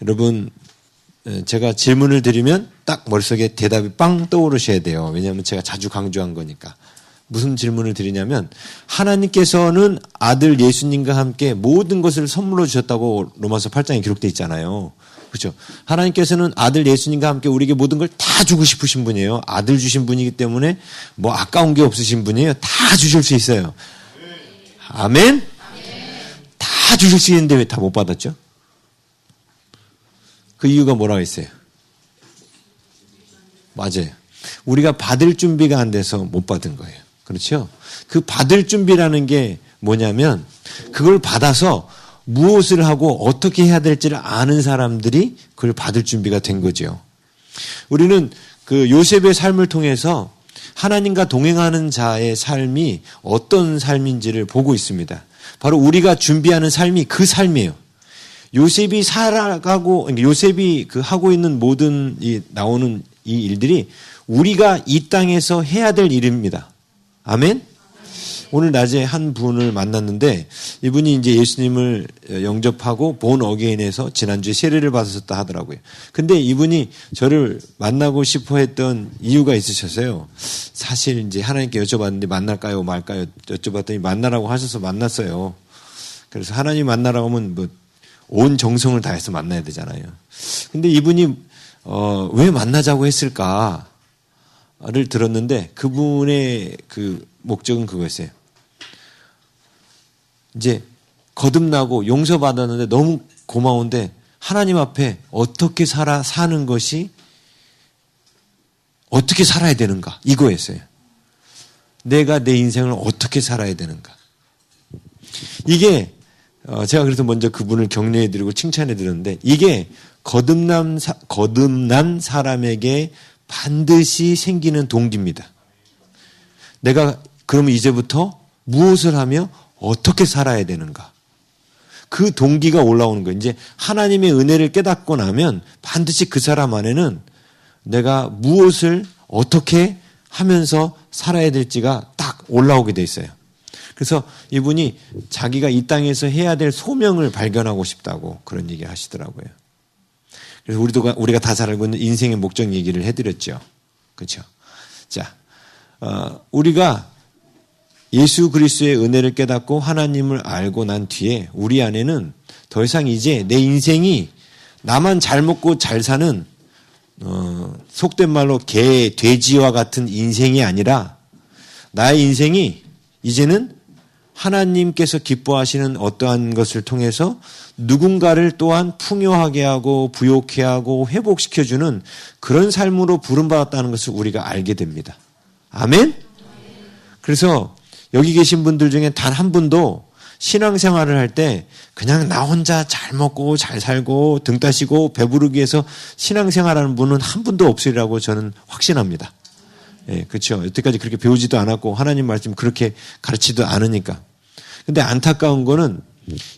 여러분, 제가 질문을 드리면 딱 머릿속에 대답이 빵 떠오르셔야 돼요. 왜냐하면 제가 자주 강조한 거니까. 무슨 질문을 드리냐면, 하나님께서는 아들 예수님과 함께 모든 것을 선물로 주셨다고 로마서 8장에 기록되어 있잖아요. 그렇죠? 하나님께서는 아들 예수님과 함께 우리에게 모든 걸 다 주고 싶으신 분이에요. 아들 주신 분이기 때문에 뭐 아까운 게 없으신 분이에요. 다 주실 수 있어요. 아멘? 다 주실 수 있는데 왜 다 못 받았죠? 그 이유가 뭐라고 했어요? 맞아요. 우리가 받을 준비가 안 돼서 못 받은 거예요. 그렇죠? 그 받을 준비라는 게 뭐냐면 그걸 받아서 무엇을 하고 어떻게 해야 될지를 아는 사람들이 그걸 받을 준비가 된 거죠. 우리는 그 요셉의 삶을 통해서 하나님과 동행하는 자의 삶이 어떤 삶인지를 보고 있습니다. 바로 우리가 준비하는 삶이 그 삶이에요. 요셉이 살아가고, 요셉이 그 하고 있는 모든 나오는 이 일들이 우리가 이 땅에서 해야 될 일입니다. 아멘? 오늘 낮에 한 분을 만났는데 이분이 이제 예수님을 영접하고 본 어게인에서 지난주에 세례를 받으셨다 하더라고요. 근데 이분이 저를 만나고 싶어 했던 이유가 있으셨어요. 사실 이제 하나님께 여쭤봤는데 만날까요 말까요 여쭤봤더니 만나라고 하셔서 만났어요. 그래서 하나님 만나라고 하면 뭐 온 정성을 다해서 만나야 되잖아요. 근데 이분이 왜 만나자고 했을까를 들었는데 그분의 그 목적은 그거였어요. 이제 거듭나고 용서받았는데 너무 고마운데 하나님 앞에 어떻게 사는 것이 어떻게 살아야 되는가 이거였어요. 내가 내 인생을 어떻게 살아야 되는가. 이게 제가 그래서 먼저 그분을 격려해드리고 칭찬해드렸는데 이게 거듭난 사람에게 반드시 생기는 동기입니다. 내가 그러면 이제부터 무엇을 하며 어떻게 살아야 되는가. 그 동기가 올라오는 거예요. 이제 하나님의 은혜를 깨닫고 나면 반드시 그 사람 안에는 내가 무엇을 어떻게 하면서 살아야 될지가 딱 올라오게 돼 있어요. 그래서 이분이 자기가 이 땅에서 해야 될 소명을 발견하고 싶다고 그런 얘기 하시더라고요. 그래서 우리가 다 잘 알고 있는 인생의 목적 얘기를 해드렸죠. 그렇죠? 자, 우리가 예수 그리스도의 은혜를 깨닫고 하나님을 알고 난 뒤에 우리 안에는 더 이상 이제 내 인생이 나만 잘 먹고 잘 사는 속된 말로 개, 돼지와 같은 인생이 아니라 나의 인생이 이제는 하나님께서 기뻐하시는 어떠한 것을 통해서 누군가를 또한 풍요하게 하고 부욕해 하고 회복시켜주는 그런 삶으로 부름받았다는 것을 우리가 알게 됩니다. 아멘? 그래서 여기 계신 분들 중에 단 한 분도 신앙생활을 할 때 그냥 나 혼자 잘 먹고 잘 살고 등 따시고 배부르기 위해서 신앙생활하는 분은 한 분도 없으리라고 저는 확신합니다. 예, 그렇죠. 여태까지 그렇게 배우지도 않았고 하나님 말씀 그렇게 가르치지도 않으니까. 근데 안타까운 거는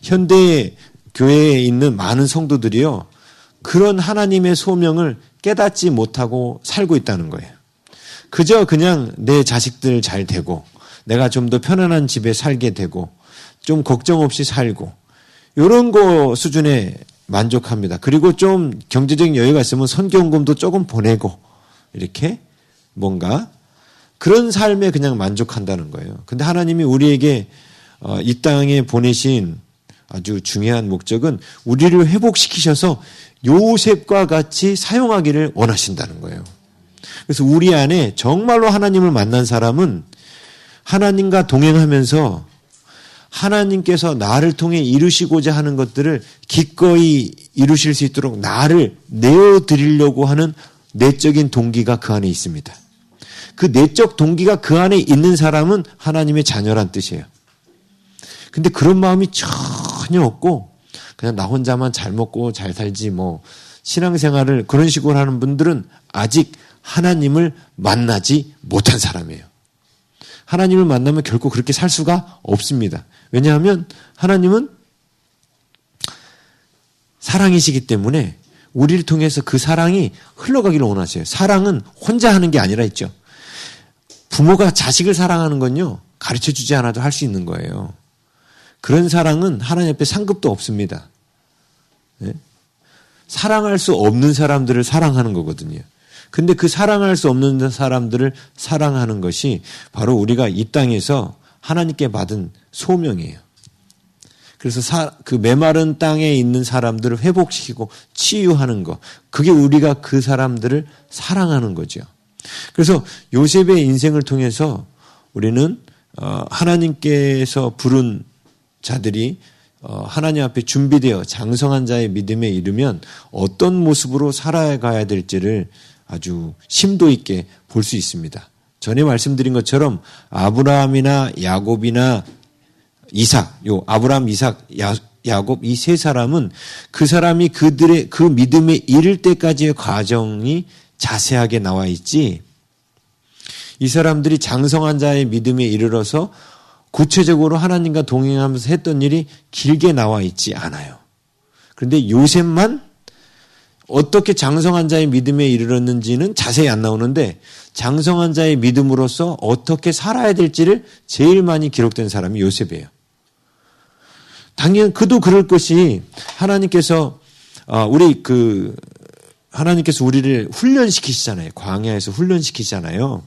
현대 교회에 있는 많은 성도들이요. 그런 하나님의 소명을 깨닫지 못하고 살고 있다는 거예요. 그저 그냥 내 자식들 잘 되고 내가 좀 더 편안한 집에 살게 되고 좀 걱정 없이 살고 이런 거 수준에 만족합니다. 그리고 좀 경제적인 여유가 있으면 선교원금도 조금 보내고 이렇게 뭔가 그런 삶에 그냥 만족한다는 거예요. 근데 하나님이 우리에게 이 땅에 보내신 아주 중요한 목적은 우리를 회복시키셔서 요셉과 같이 사용하기를 원하신다는 거예요. 그래서 우리 안에 정말로 하나님을 만난 사람은 하나님과 동행하면서 하나님께서 나를 통해 이루시고자 하는 것들을 기꺼이 이루실 수 있도록 나를 내어드리려고 하는 내적인 동기가 그 안에 있습니다. 그 내적 동기가 그 안에 있는 사람은 하나님의 자녀란 뜻이에요. 근데 그런 마음이 전혀 없고 그냥 나 혼자만 잘 먹고 잘 살지 뭐 신앙생활을 그런 식으로 하는 분들은 아직 하나님을 만나지 못한 사람이에요. 하나님을 만나면 결코 그렇게 살 수가 없습니다. 왜냐하면 하나님은 사랑이시기 때문에 우리를 통해서 그 사랑이 흘러가기를 원하세요. 사랑은 혼자 하는 게 아니라 있죠. 부모가 자식을 사랑하는 건요. 가르쳐주지 않아도 할 수 있는 거예요. 그런 사랑은 하나님 앞에 상급도 없습니다. 네? 사랑할 수 없는 사람들을 사랑하는 거거든요. 근데 그 사랑할 수 없는 사람들을 사랑하는 것이 바로 우리가 이 땅에서 하나님께 받은 소명이에요. 그래서 그 메마른 땅에 있는 사람들을 회복시키고 치유하는 것. 그게 우리가 그 사람들을 사랑하는 거죠. 그래서 요셉의 인생을 통해서 우리는 하나님께서 부른 자들이 하나님 앞에 준비되어 장성한 자의 믿음에 이르면 어떤 모습으로 살아가야 될지를 아주 심도 있게 볼 수 있습니다. 전에 말씀드린 것처럼 아브라함이나 야곱이나 이삭, 아브라함, 이삭, 야곱 이 세 사람은 그 사람이 그들의 그 믿음에 이를 때까지의 과정이 자세하게 나와 있지, 이 사람들이 장성한 자의 믿음에 이르러서 구체적으로 하나님과 동행하면서 했던 일이 길게 나와 있지 않아요. 그런데 요셉만 어떻게 장성한 자의 믿음에 이르렀는지는 자세히 안 나오는데 장성한 자의 믿음으로서 어떻게 살아야 될지를 제일 많이 기록된 사람이 요셉이에요. 당연 그도 그럴 것이 하나님께서 하나님께서 우리를 훈련시키시잖아요. 광야에서 훈련시키잖아요.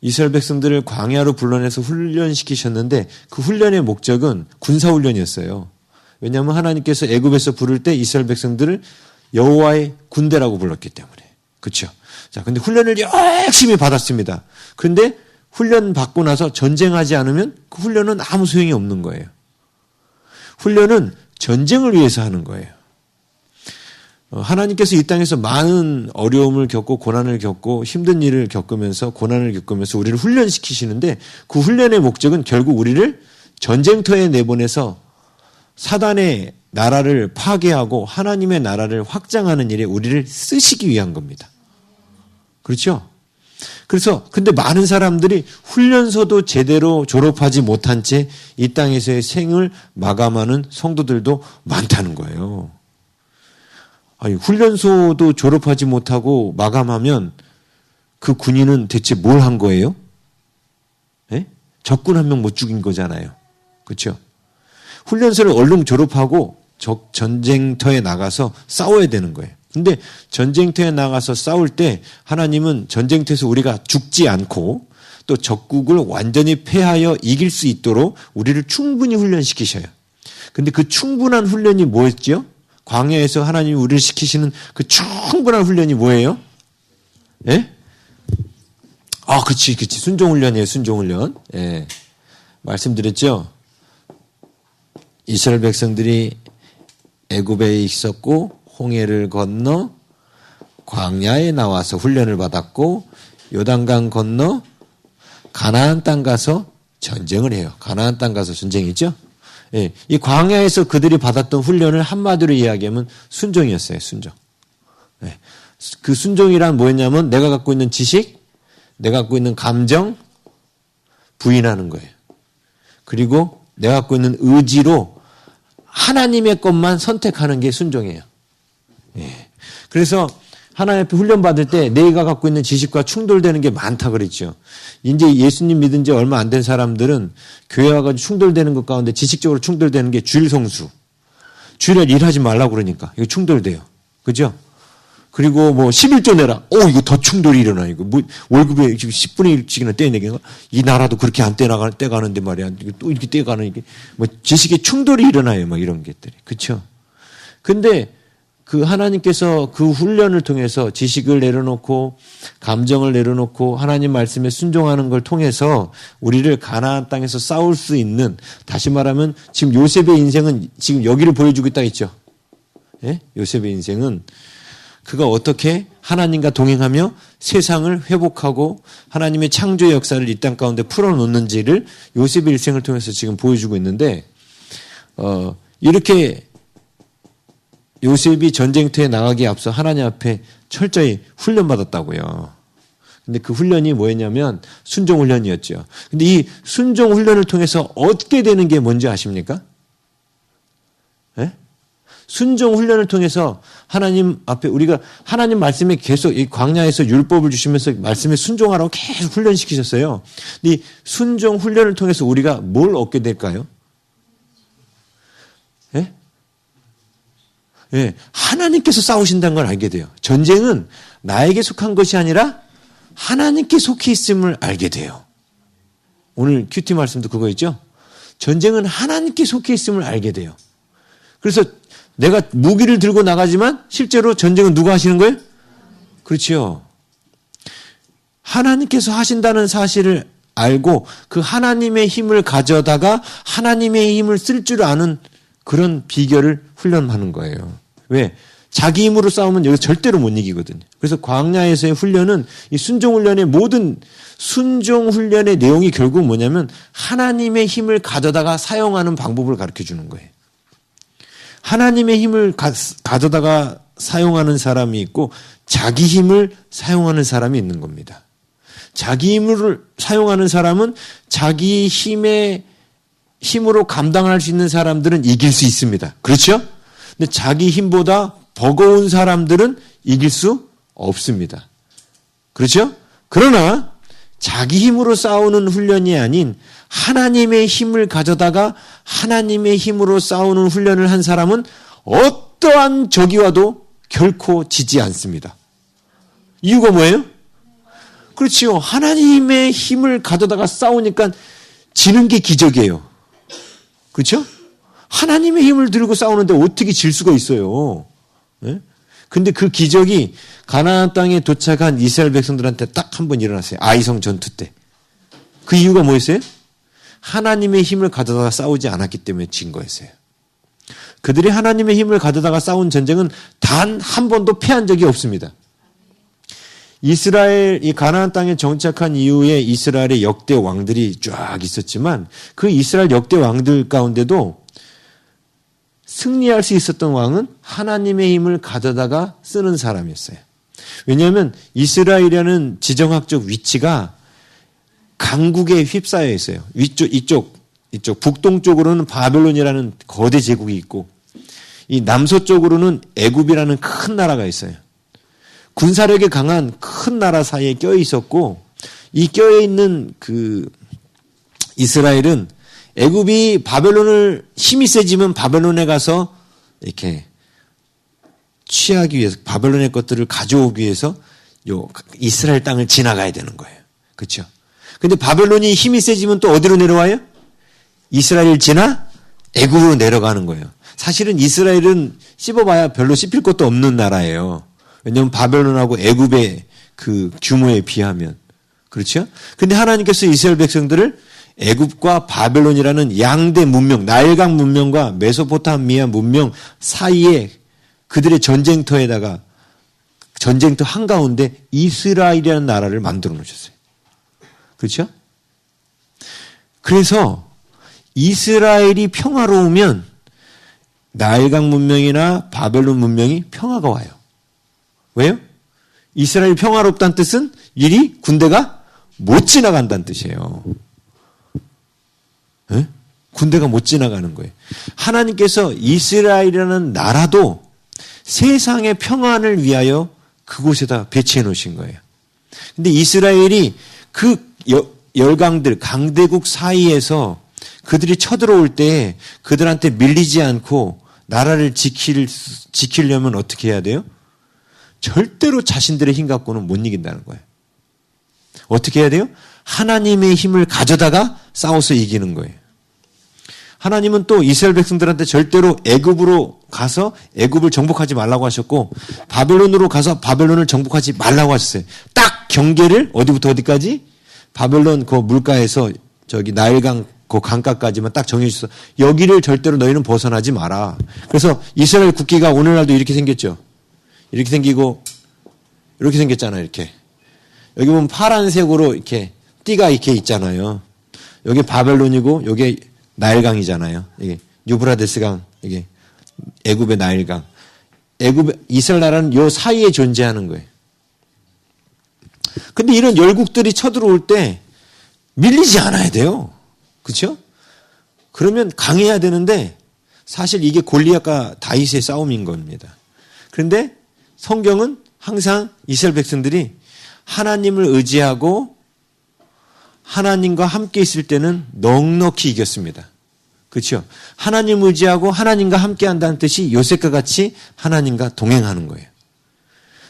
이스라엘 백성들을 광야로 불러내서 훈련시키셨는데 그 훈련의 목적은 군사훈련이었어요. 왜냐하면 하나님께서 애굽에서 부를 때 이스라엘 백성들을 여호와의 군대라고 불렀기 때문에. 그렇죠? 자, 근데 훈련을 열심히 받았습니다. 그런데 훈련 받고 나서 전쟁하지 않으면 그 훈련은 아무 소용이 없는 거예요. 훈련은 전쟁을 위해서 하는 거예요. 하나님께서 이 땅에서 많은 어려움을 겪고 고난을 겪고 힘든 일을 겪으면서 고난을 겪으면서 우리를 훈련시키시는데 그 훈련의 목적은 결국 우리를 전쟁터에 내보내서 사단의 나라를 파괴하고 하나님의 나라를 확장하는 일에 우리를 쓰시기 위한 겁니다. 그렇죠? 그래서 근데 많은 사람들이 훈련소도 제대로 졸업하지 못한 채 이 땅에서의 생을 마감하는 성도들도 많다는 거예요. 아니, 훈련소도 졸업하지 못하고 마감하면 그 군인은 대체 뭘 한 거예요? 예? 적군 한 명 못 죽인 거잖아요. 그렇죠? 훈련소를 얼른 졸업하고 전쟁터에 나가서 싸워야 되는 거예요. 근데 전쟁터에 나가서 싸울 때 하나님은 전쟁터에서 우리가 죽지 않고 또 적국을 완전히 패하여 이길 수 있도록 우리를 충분히 훈련시키셔요. 근데 그 충분한 훈련이 뭐였죠? 광야에서 하나님이 우리를 시키시는 그 충분한 훈련이 뭐예요? 예? 그치. 순종훈련이에요, 순종훈련. 예. 말씀드렸죠? 이스라엘 백성들이 애굽에 있었고, 홍해를 건너 광야에 나와서 훈련을 받았고, 요단강 건너 가나안 땅 가서 전쟁을 해요. 가나안 땅 가서 전쟁이죠? 예, 이 광야에서 그들이 받았던 훈련을 한마디로 이야기하면 순종이었어요. 순종. 예, 그 순종이란 뭐였냐면 내가 갖고 있는 지식, 내가 갖고 있는 감정 부인하는 거예요. 그리고 내가 갖고 있는 의지로 하나님의 것만 선택하는 게 순종이에요. 예, 그래서 하나님 앞에 훈련 받을 때 내가 갖고 있는 지식과 충돌되는 게 많다 그랬죠. 이제 예수님 믿은 지 얼마 안 된 사람들은 교회 와가지고 충돌되는 것 가운데 지식적으로 충돌되는 게 주일 성수. 주일날 일하지 말라고 그러니까 이거 충돌돼요. 그죠? 그리고 뭐 11조 내라. 이거 더 충돌이 일어나. 이거 뭐 월급에 10분의 1씩이나 떼내기가 이 나라도 그렇게 안 떼가는데 말이야. 또 이렇게 떼가는 이게 뭐 지식의 충돌이 일어나요. 막 이런 것들이. 그렇죠? 근데 그 하나님께서 그 훈련을 통해서 지식을 내려놓고 감정을 내려놓고 하나님 말씀에 순종하는 걸 통해서 우리를 가나안 땅에서 싸울 수 있는, 다시 말하면 지금 요셉의 인생은 지금 여기를 보여주고 있다 했죠. 예? 요셉의 인생은 그가 어떻게 하나님과 동행하며 세상을 회복하고 하나님의 창조의 역사를 이 땅 가운데 풀어놓는지를 요셉의 일생을 통해서 지금 보여주고 있는데 이렇게 요셉이 전쟁터에 나가기에 앞서 하나님 앞에 철저히 훈련받았다고요. 근데 그 훈련이 뭐였냐면 순종훈련이었죠. 근데 이 순종훈련을 통해서 얻게 되는 게 뭔지 아십니까? 네? 순종훈련을 통해서 하나님 앞에 우리가 하나님 말씀에 계속 이 광야에서 율법을 주시면서 말씀에 순종하라고 계속 훈련시키셨어요. 근데 이 순종훈련을 통해서 우리가 뭘 얻게 될까요? 네? 예, 하나님께서 싸우신다는 걸 알게 돼요. 전쟁은 나에게 속한 것이 아니라 하나님께 속해 있음을 알게 돼요. 오늘 큐티 말씀도 그거였죠. 전쟁은 하나님께 속해 있음을 알게 돼요. 그래서 내가 무기를 들고 나가지만 실제로 전쟁은 누가 하시는 거예요? 그렇죠. 하나님께서 하신다는 사실을 알고 그 하나님의 힘을 가져다가 하나님의 힘을 쓸 줄 아는 그런 비결을 훈련하는 거예요. 왜? 자기 힘으로 싸우면 여기서 절대로 못 이기거든요. 그래서 광야에서의 훈련은 이 순종훈련의 모든 순종훈련의 내용이 결국 뭐냐면 하나님의 힘을 가져다가 사용하는 방법을 가르쳐 주는 거예요. 하나님의 힘을 가져다가 사용하는 사람이 있고 자기 힘을 사용하는 사람이 있는 겁니다. 자기 힘을 사용하는 사람은 자기 힘으로 감당할 수 있는 사람들은 이길 수 있습니다. 그렇죠? 근데 자기 힘보다 버거운 사람들은 이길 수 없습니다. 그렇죠? 그러나 자기 힘으로 싸우는 훈련이 아닌 하나님의 힘을 가져다가 하나님의 힘으로 싸우는 훈련을 한 사람은 어떠한 적이 와도 결코 지지 않습니다. 이유가 뭐예요? 그렇지요. 하나님의 힘을 가져다가 싸우니까 지는 게 기적이에요. 그렇죠? 하나님의 힘을 들고 싸우는데 어떻게 질 수가 있어요? 네? 근데 그 기적이 가나안 땅에 도착한 이스라엘 백성들한테 딱 한 번 일어났어요. 아이성 전투 때. 그 이유가 뭐였어요? 하나님의 힘을 가져다가 싸우지 않았기 때문에 진 거였어요. 그들이 하나님의 힘을 가져다가 싸운 전쟁은 단 한 번도 패한 적이 없습니다. 이 가나안 땅에 정착한 이후에 이스라엘의 역대 왕들이 쫙 있었지만 그 이스라엘 역대 왕들 가운데도 승리할 수 있었던 왕은 하나님의 힘을 가져다가 쓰는 사람이었어요. 왜냐하면 이스라엘이라는 지정학적 위치가 강국에 휩싸여 있어요. 이쪽 북동쪽으로는 바벨론이라는 거대 제국이 있고 이 남서쪽으로는 애굽이라는 큰 나라가 있어요. 군사력이 강한 큰 나라 사이에 껴 있었고 이 껴 있는 그 이스라엘은 애굽이 바벨론을 힘이 세지면 바벨론에 가서 이렇게 취하기 위해서 바벨론의 것들을 가져오기 위해서 요 이스라엘 땅을 지나가야 되는 거예요. 그렇죠? 근데 바벨론이 힘이 세지면 또 어디로 내려와요? 이스라엘을 지나 애굽으로 내려가는 거예요. 사실은 이스라엘은 씹어봐야 별로 씹힐 것도 없는 나라예요. 왜냐하면 바벨론하고 애굽의 그 규모에 비하면. 그렇죠? 근데 하나님께서 이스라엘 백성들을 애굽과 바벨론이라는 양대 문명, 나일강 문명과 메소포타미아 문명 사이에 그들의 전쟁터 한가운데 이스라엘이라는 나라를 만들어 놓으셨어요. 그렇죠? 그래서 이스라엘이 평화로우면 나일강 문명이나 바벨론 문명이 평화가 와요. 왜요? 이스라엘이 평화롭다는 뜻은 이리 군대가 못 지나간다는 뜻이에요. 네? 군대가 못 지나가는 거예요. 하나님께서 이스라엘이라는 나라도 세상의 평안을 위하여 그곳에다 배치해 놓으신 거예요. 근데 이스라엘이 그 열강들, 강대국 사이에서 그들이 쳐들어올 때 그들한테 밀리지 않고 나라를 지키려면 어떻게 해야 돼요? 절대로 자신들의 힘 갖고는 못 이긴다는 거예요. 어떻게 해야 돼요? 하나님의 힘을 가져다가 싸워서 이기는 거예요. 하나님은 또 이스라엘 백성들한테 절대로 애굽으로 가서 애굽을 정복하지 말라고 하셨고 바벨론으로 가서 바벨론을 정복하지 말라고 하셨어요. 딱 경계를 어디부터 어디까지? 바벨론 그 물가에서 저기 나일강 그 강가까지만 딱 정해 주셔서 여기를 절대로 너희는 벗어나지 마라. 그래서 이스라엘 국기가 오늘날도 이렇게 생겼죠. 이렇게 생기고 이렇게 생겼잖아요. 이렇게. 여기 보면 파란색으로 이렇게 띠가 이렇게 있잖아요. 여기 바벨론이고 여기 나일강이잖아요. 이게 유브라데스강, 이게 애굽의 나일강. 이스라엘 나라는 요 사이에 존재하는 거예요. 근데 이런 열국들이 쳐들어올 때 밀리지 않아야 돼요. 그렇죠? 그러면 강해야 되는데 사실 이게 골리앗과 다윗의 싸움인 겁니다. 그런데 성경은 항상 이스라엘 백성들이 하나님을 의지하고 하나님과 함께 있을 때는 넉넉히 이겼습니다. 그렇죠? 하나님 의지하고 하나님과 함께 한다는 뜻이 요셉과 같이 하나님과 동행하는 거예요.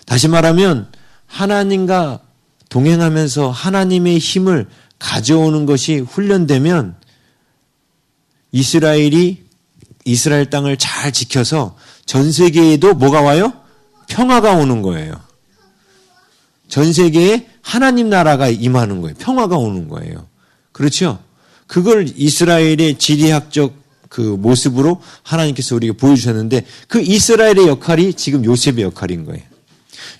다시 말하면 하나님과 동행하면서 하나님의 힘을 가져오는 것이 훈련되면 이스라엘 땅을 잘 지켜서 전 세계에도 뭐가 와요? 평화가 오는 거예요. 전 세계에 하나님 나라가 임하는 거예요. 평화가 오는 거예요. 그렇죠? 그걸 이스라엘의 지리학적 그 모습으로 하나님께서 우리에게 보여주셨는데 그 이스라엘의 역할이 지금 요셉의 역할인 거예요.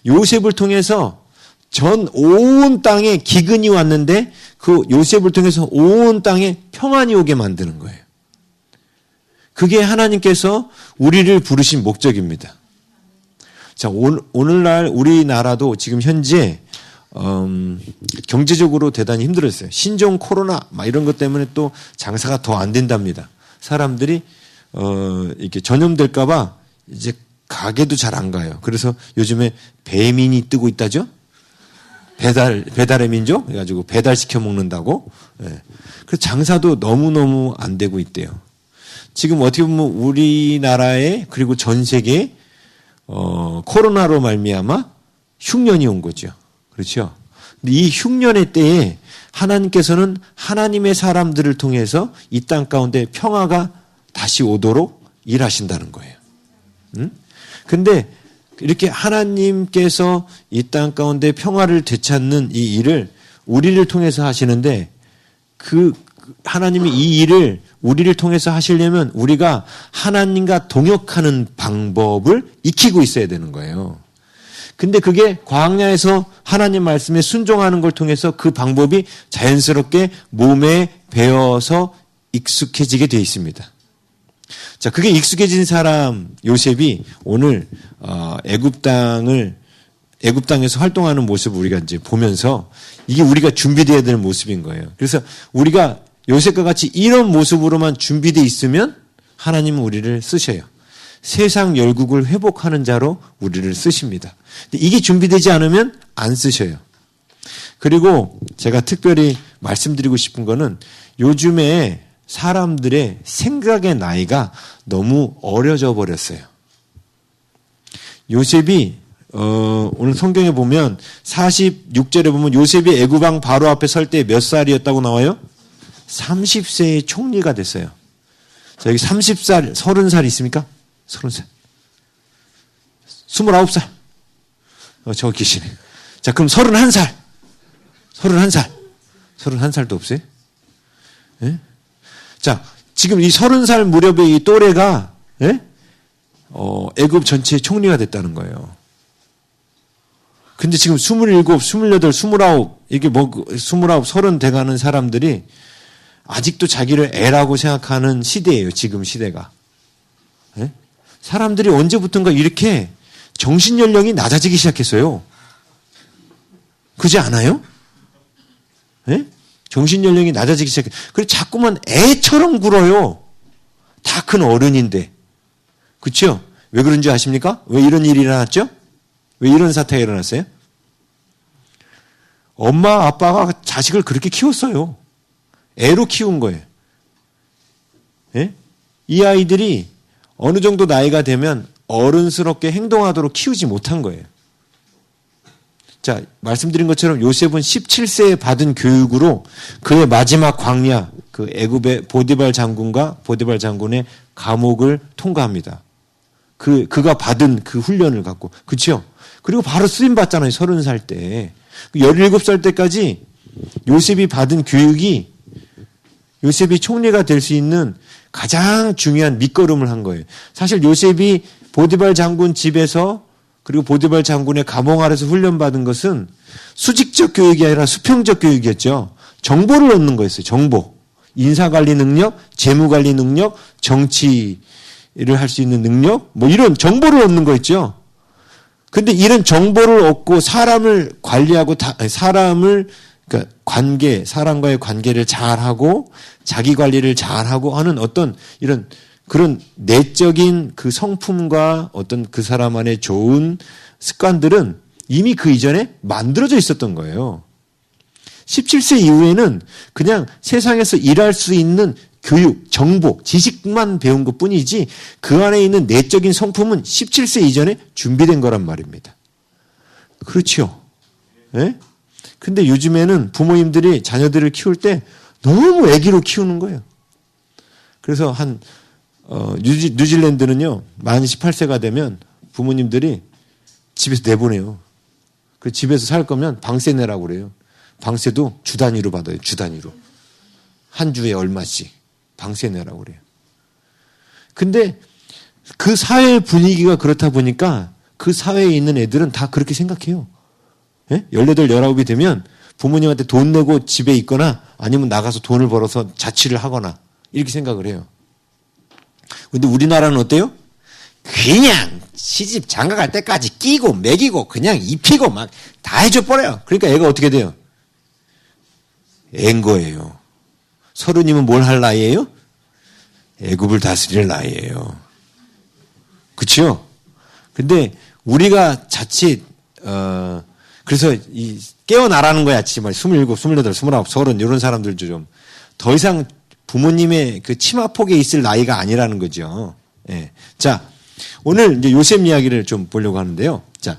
요셉을 통해서 전 온 땅에 기근이 왔는데 그 요셉을 통해서 온 땅에 평안이 오게 만드는 거예요. 그게 하나님께서 우리를 부르신 목적입니다. 자, 오늘날 우리나라도 지금 현재 경제적으로 대단히 힘들었어요. 신종 코로나 막 이런 것 때문에 또 장사가 더 안 된답니다. 사람들이 이렇게 전염될까봐 이제 가게도 잘 안 가요. 그래서 요즘에 배민이 뜨고 있다죠. 배달의 민족 해가지고 배달시켜 먹는다고. 예. 그래서 장사도 너무너무 안 되고 있대요. 지금 어떻게 보면 우리나라에 그리고 전 세계에 코로나로 말미암아 흉년이 온 거죠. 그렇죠? 근데 이 흉년의 때에 하나님께서는 하나님의 사람들을 통해서 이 땅 가운데 평화가 다시 오도록 일하신다는 거예요. 근데 이렇게 하나님께서 이 땅 가운데 평화를 되찾는 이 일을 우리를 통해서 하시는데 그 하나님이 이 일을 우리를 통해서 하시려면 우리가 하나님과 동역하는 방법을 익히고 있어야 되는 거예요. 근데 그게 광야에서 하나님 말씀에 순종하는 걸 통해서 그 방법이 자연스럽게 몸에 배어서 익숙해지게 되어 있습니다. 자, 그게 익숙해진 사람 요셉이 오늘 애굽 땅에서 활동하는 모습을 우리가 이제 보면서 이게 우리가 준비되어야 되는 모습인 거예요. 그래서 우리가 요셉과 같이 이런 모습으로만 준비되어 있으면 하나님은 우리를 쓰셔요. 세상 열국을 회복하는 자로 우리를 쓰십니다. 근데 이게 준비되지 않으면 안 쓰셔요. 그리고 제가 특별히 말씀드리고 싶은 거는 요즘에 사람들의 생각의 나이가 너무 어려져 버렸어요. 요셉이 오늘 성경에 보면 46절에 보면 요셉이 애굽 왕 바로 앞에 설 때 몇 살이었다고 나와요? 30세의 총리가 됐어요. 자, 여기 30살, 30살 있습니까? 30살. 29살. 저기 계시네. 자, 그럼 31살. 31살. 31살도 없어요? 예? 자, 지금 이 30살 무렵의 이 또래가, 예? 애굽 전체의 총리가 됐다는 거예요. 근데 지금 27, 28, 29, 이게 29, 30 돼가는 사람들이 아직도 자기를 애라고 생각하는 시대예요. 지금 시대가. 예? 사람들이 언제부턴가 이렇게 정신연령이 낮아지기 시작했어요. 그렇지 않아요? 예? 정신연령이 낮아지기 시작해요. 그래서 자꾸만 애처럼 굴어요. 다 큰 어른인데. 그렇죠? 왜 그런지 아십니까? 왜 이런 일이 일어났죠? 왜 이런 사태가 일어났어요? 엄마 아빠가 자식을 그렇게 키웠어요. 애로 키운 거예요. 예? 이 아이들이 어느 정도 나이가 되면 어른스럽게 행동하도록 키우지 못한 거예요. 자, 말씀드린 것처럼 요셉은 17세에 받은 교육으로 그의 마지막 광야, 그 애굽의 보디발 장군과 보디발 장군의 감옥을 통과합니다. 그가 받은 그 훈련을 갖고. 그렇죠? 그리고 바로 쓰임 받잖아요. 30살 때. 17살 때까지 요셉이 받은 교육이 요셉이 총리가 될 수 있는 가장 중요한 밑거름을 한 거예요. 사실 요셉이 보디발 장군 집에서 그리고 보디발 장군의 감옥 아래서 훈련받은 것은 수직적 교육이 아니라 수평적 교육이었죠. 정보를 얻는 거였어요. 정보. 인사관리 능력, 재무관리 능력, 정치를 할 수 있는 능력, 뭐 이런 정보를 얻는 거였죠. 근데 이런 정보를 얻고 사람을 관리하고 그러니까 사람과의 관계를 잘하고 자기 관리를 잘하고 하는 어떤 이런 그런 내적인 그 성품과 어떤 그 사람 안에 좋은 습관들은 이미 그 이전에 만들어져 있었던 거예요. 17세 이후에는 그냥 세상에서 일할 수 있는 교육, 정보, 지식만 배운 것 뿐이지 그 안에 있는 내적인 성품은 17세 이전에 준비된 거란 말입니다. 그렇죠. 예? 근데 요즘에는 부모님들이 자녀들을 키울 때 너무 애기로 키우는 거예요. 그래서 뉴질랜드는요, 만 18세가 되면 부모님들이 집에서 내보내요. 그 집에서 살 거면 방세 내라고 그래요. 방세도 주 단위로 받아요. 주 단위로. 한 주에 얼마씩 방세 내라고 그래요. 근데 그 사회 분위기가 그렇다 보니까 그 사회에 있는 애들은 다 그렇게 생각해요. 예? 18, 19이 되면 부모님한테 돈 내고 집에 있거나 아니면 나가서 돈을 벌어서 자취를 하거나 이렇게 생각을 해요. 근데 우리나라는 어때요? 그냥 시집 장가 갈 때까지 끼고 먹이고 그냥 입히고 막 다 해줘버려요. 그러니까 애가 어떻게 돼요? 애인 거예요. 30이면 뭘 할 나이예요? 애굽을 다스릴 나이예요. 그렇죠? 근데 우리가 자칫 그래서 깨어나라는 거야. 정말 27, 28, 29, 30 이런 사람들도 좀 더 이상 부모님의 그 치마폭에 있을 나이가 아니라는 거죠. 예. 자, 오늘 이제 요셉 이야기를 좀 보려고 하는데요. 자,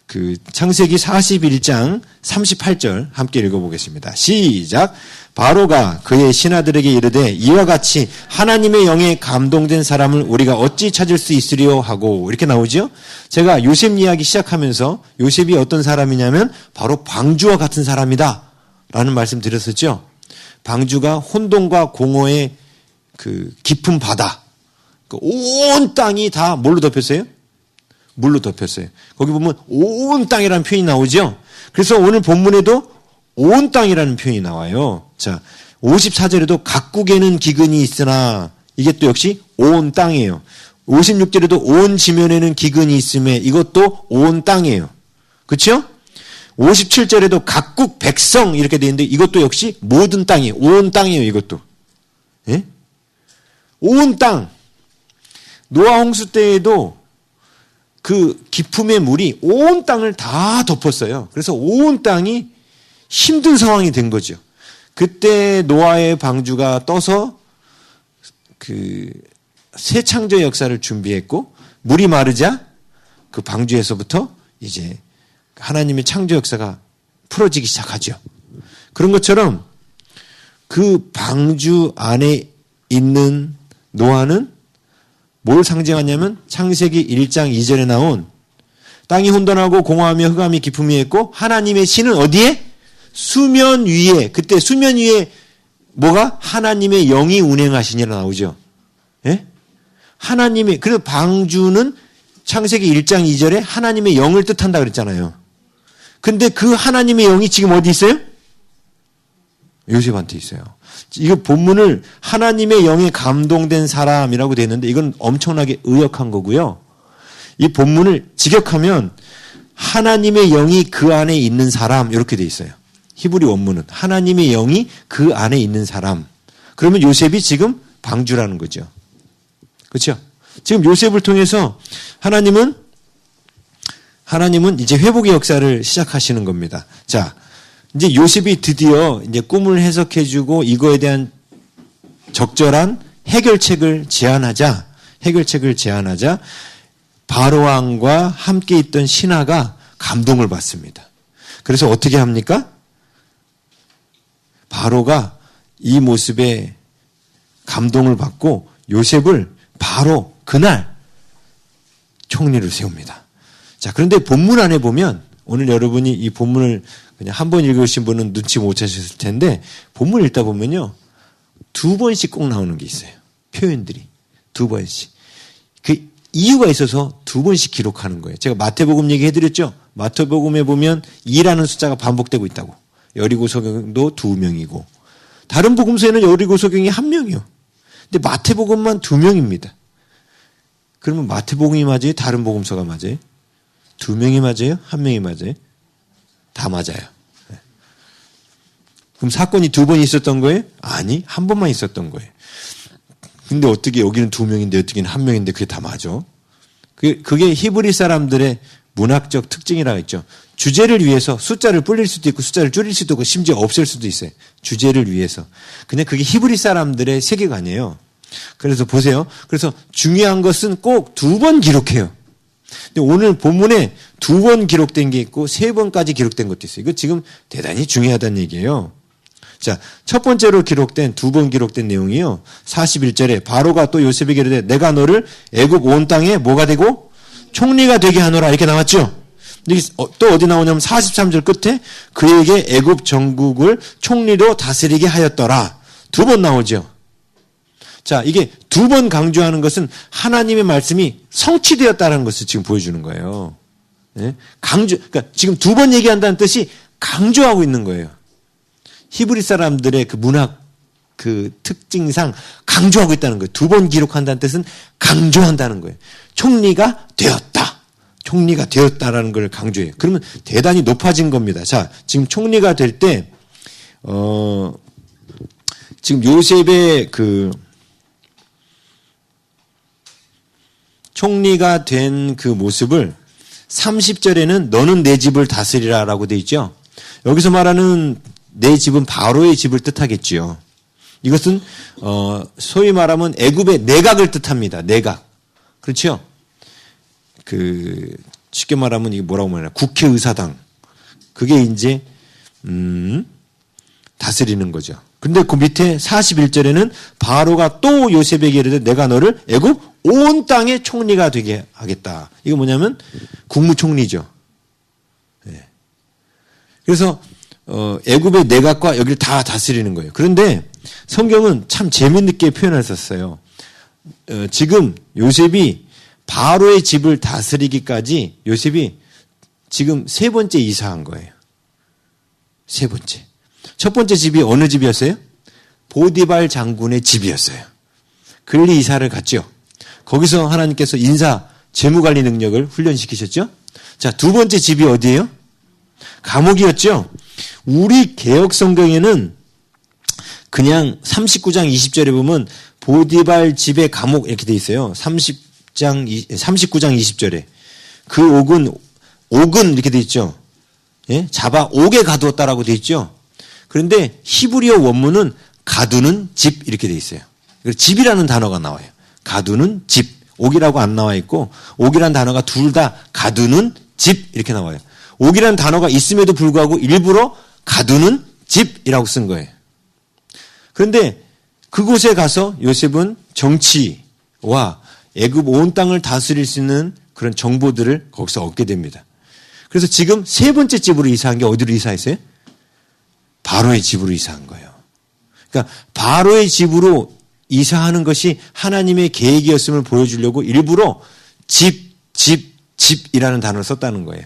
그 창세기 41장 38절 함께 읽어보겠습니다. 시작. 바로가 그의 신하들에게 이르되 이와 같이 하나님의 영에 감동된 사람을 우리가 어찌 찾을 수 있으리요 하고 이렇게 나오죠. 제가 요셉 이야기 시작하면서 요셉이 어떤 사람이냐면 바로 방주와 같은 사람이다 라는 말씀 드렸었죠. 방주가 혼돈과 공허의 그 깊은 바다, 그 온 땅이 다 뭘로 덮였어요? 물로 덮였어요. 거기 보면 온 땅이라는 표현이 나오죠. 그래서 오늘 본문에도 온 땅이라는 표현이 나와요. 자, 54절에도 각국에는 기근이 있으나 이게 또 역시 온 땅이에요. 56절에도 온 지면에는 기근이 있음에 이것도 온 땅이에요. 그렇죠? 57절에도 각국 백성 이렇게 되어 있는데 이것도 역시 모든 땅이에요. 온 땅이에요. 이것도. 예? 온 땅. 노아 홍수 때에도 그 기품의 물이 온 땅을 다 덮었어요. 그래서 온 땅이 힘든 상황이 된 거죠. 그때 노아의 방주가 떠서 그 새 창조의 역사를 준비했고 물이 마르자 그 방주에서부터 이제 하나님의 창조 역사가 풀어지기 시작하죠. 그런 것처럼 그 방주 안에 있는 노아는 뭘 상징하냐면 창세기 1장 2절에 나온 땅이 혼돈하고 공허하며 흑암이 깊음이 있고 하나님의 신은 어디에? 수면 위에. 그때 수면 위에 뭐가? 하나님의 영이 운행하시니라 나오죠. 예? 하나님의, 그래서 방주는 창세기 1장 2절에 하나님의 영을 뜻한다 그랬잖아요. 근데 그 하나님의 영이 지금 어디 있어요? 요셉한테 있어요. 이거 본문을 하나님의 영에 감동된 사람이라고 되어 있는데 이건 엄청나게 의역한 거고요. 이 본문을 직역하면 하나님의 영이 그 안에 있는 사람 이렇게 되어 있어요. 히브리 원문은 하나님의 영이 그 안에 있는 사람. 그러면 요셉이 지금 방주라는 거죠. 그렇죠? 지금 요셉을 통해서 하나님은 이제 회복의 역사를 시작하시는 겁니다. 자, 이제 요셉이 드디어 이제 꿈을 해석해주고 이거에 대한 적절한 해결책을 제안하자 바로 왕과 함께 있던 신하가 감동을 받습니다. 그래서 어떻게 합니까? 바로가 이 모습에 감동을 받고 요셉을 바로 그날 총리를 세웁니다. 자, 그런데 본문 안에 보면 오늘 여러분이 이 본문을 그냥 한 번 읽으신 분은 눈치 못 채셨을 텐데 본문 읽다 보면요. 2번씩 꼭 나오는 게 있어요. 표현들이. 2번씩. 그 이유가 있어서 2번씩 기록하는 거예요. 제가 마태복음 얘기해드렸죠. 마태복음에 보면 2라는 숫자가 반복되고 있다고. 여리고 소경도 2명이고 다른 복음서에는 여리고 소경이 1명이요. 근데 마태복음만 2명입니다. 그러면 마태복음이 맞아요? 다른 복음서가 맞아요? 2명이 맞아요? 1명이 맞아요? 다 맞아요. 그럼 사건이 2번 있었던 거예요? 아니, 한 번만 있었던 거예요. 근데 어떻게 여기는 2명인데 어떻게는 1명인데 그게 다 맞아? 그게 히브리 사람들의 문학적 특징이라고 했죠. 주제를 위해서 숫자를 불릴 수도 있고 숫자를 줄일 수도 있고 심지어 없앨 수도 있어요. 주제를 위해서. 그냥 그게 히브리 사람들의 세계관이에요. 그래서 보세요. 그래서 중요한 것은 꼭 2번 기록해요. 근데 오늘 본문에 2번 기록된 게 있고 3번까지 기록된 것도 있어요. 이거 지금 대단히 중요하다는 얘기예요. 자, 첫 번째로 기록된 2번 기록된 내용이요. 41절에 바로가 또 요셉에게 이르되 내가 너를 애굽 온 땅에 뭐가 되고 총리가 되게 하노라 이렇게 나왔죠. 여기 또 어디 나오냐면 43절 끝에 그에게 애굽 전국을 총리로 다스리게 하였더라. 2번 나오죠. 자, 이게 2번 강조하는 것은 하나님의 말씀이 성취되었다는 것을 지금 보여주는 거예요. 네? 그러니까 지금 2번 얘기한다는 뜻이 강조하고 있는 거예요. 히브리 사람들의 그 문학 그 특징상 강조하고 있다는 거예요. 2번 기록한다는 뜻은 강조한다는 거예요. 총리가 되었다. 총리가 되었다라는 걸 강조해요. 그러면 대단히 높아진 겁니다. 자, 지금 총리가 될 때, 지금 요셉의 그 총리가 된 그 모습을 30절에는 너는 내 집을 다스리라라고 돼 있죠. 여기서 말하는 내 집은 바로의 집을 뜻하겠지요. 이것은 소위 말하면 애굽의 내각을 뜻합니다. 내각. 그렇죠? 그 쉽게 말하면 이게 뭐라고 말하나? 국회의사당. 그게 이제 다스리는 거죠. 근데 그 밑에 41절에는 바로가 또 요셉에게 이르되 내가 너를 애굽 온 땅의 총리가 되게 하겠다. 이거 뭐냐면 국무총리죠. 네. 그래서 애굽의 내각과 여기를 다 다스리는 거예요. 그런데 성경은 참 재미있게 표현했었어요. 지금 요셉이 바로의 집을 다스리기까지 요셉이 지금 3번째 이사한 거예요. 3번째. 첫 번째 집이 어느 집이었어요? 보디발 장군의 집이었어요. 글리 이사를 갔죠. 거기서 하나님께서 인사, 재무관리 능력을 훈련시키셨죠. 자, 2번째 집이 어디예요? 감옥이었죠. 우리 개혁 성경에는 그냥 39장 20절에 보면 보디발 집의 감옥 이렇게 돼 있어요. 39장 20절에. 그 옥은 이렇게 돼 있죠. 예? 잡아 옥에 가두었다라고 돼 있죠. 그런데 히브리어 원문은 가두는 집 이렇게 돼 있어요. 집이라는 단어가 나와요. 가두는 집. 옥이라고 안 나와 있고 옥이라는 단어가 둘 다 가두는 집 이렇게 나와요. 옥이라는 단어가 있음에도 불구하고 일부러 가두는 집이라고 쓴 거예요. 그런데 그곳에 가서 요셉은 정치와 애굽 온 땅을 다스릴 수 있는 그런 정보들을 거기서 얻게 됩니다. 그래서 지금 3번째 집으로 이사한 게 어디로 이사했어요? 바로의 집으로 이사한 거예요. 그러니까 바로의 집으로 이사하는 것이 하나님의 계획이었음을 보여주려고 일부러 집이라는 단어를 썼다는 거예요.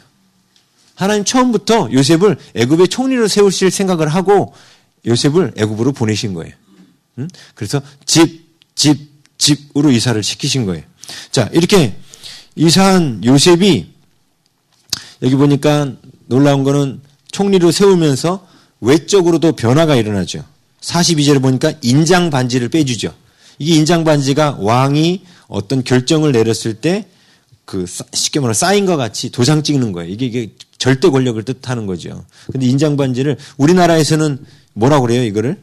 하나님 처음부터 요셉을 애굽의 총리로 세우실 생각을 하고 요셉을 애굽으로 보내신 거예요. 그래서 집으로 이사를 시키신 거예요. 자, 이렇게 이사한 요셉이 여기 보니까 놀라운 거는 총리로 세우면서 외적으로도 변화가 일어나죠. 42절에 보니까 인장 반지를 빼주죠. 이게 인장 반지가 왕이 어떤 결정을 내렸을 때 그 쉽게 말하면 사인과 같이 도장 찍는 거예요. 이게 절대 권력을 뜻하는 거죠. 근데 인장 반지를 우리나라에서는 뭐라고 그래요, 이거를?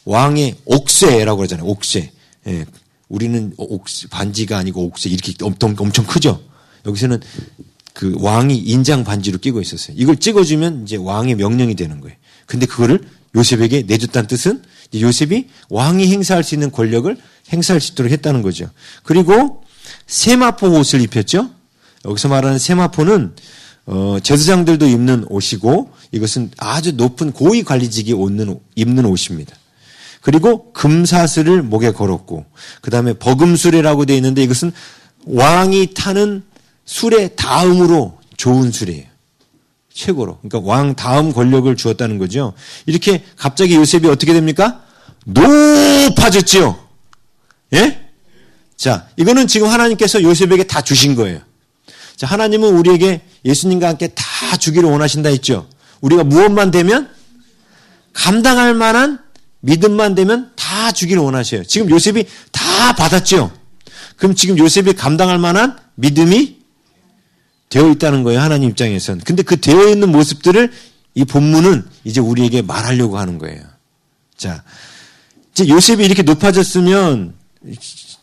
왕의 옥쇠라고 그러잖아요. 옥쇠. 예. 우리는 반지가 아니고 옥쇠 이렇게 엄청 크죠. 여기서는 그 왕이 인장 반지로 끼고 있었어요. 이걸 찍어주면 이제 왕의 명령이 되는 거예요. 근데 그거를 요셉에게 내줬다는 뜻은 요셉이 왕이 행사할 수 있는 권력을 행사할 수 있도록 했다는 거죠. 그리고 세마포 옷을 입혔죠. 여기서 말하는 세마포는 제사장들도 입는 옷이고 이것은 아주 높은 고위 관리직이 입는 옷입니다. 그리고 금사슬을 목에 걸었고 그 다음에 버금수레라고 되어 있는데 이것은 왕이 타는 수레 다음으로 좋은 수레예요. 최고로. 그러니까 왕 다음 권력을 주었다는 거죠. 이렇게 갑자기 요셉이 어떻게 됩니까? 높아졌죠. 예? 자, 이거는 지금 하나님께서 요셉에게 다 주신 거예요. 자, 하나님은 우리에게 예수님과 함께 다 주기를 원하신다 했죠. 우리가 무엇만 되면 감당할 만한 믿음만 되면 다 주기를 원하셔요. 지금 요셉이 다 받았죠. 그럼 지금 요셉이 감당할 만한 믿음이 되어 있다는 거예요. 하나님 입장에서는. 근데 그 되어 있는 모습들을 이 본문은 이제 우리에게 말하려고 하는 거예요. 자, 이제 요셉이 이렇게 높아졌으면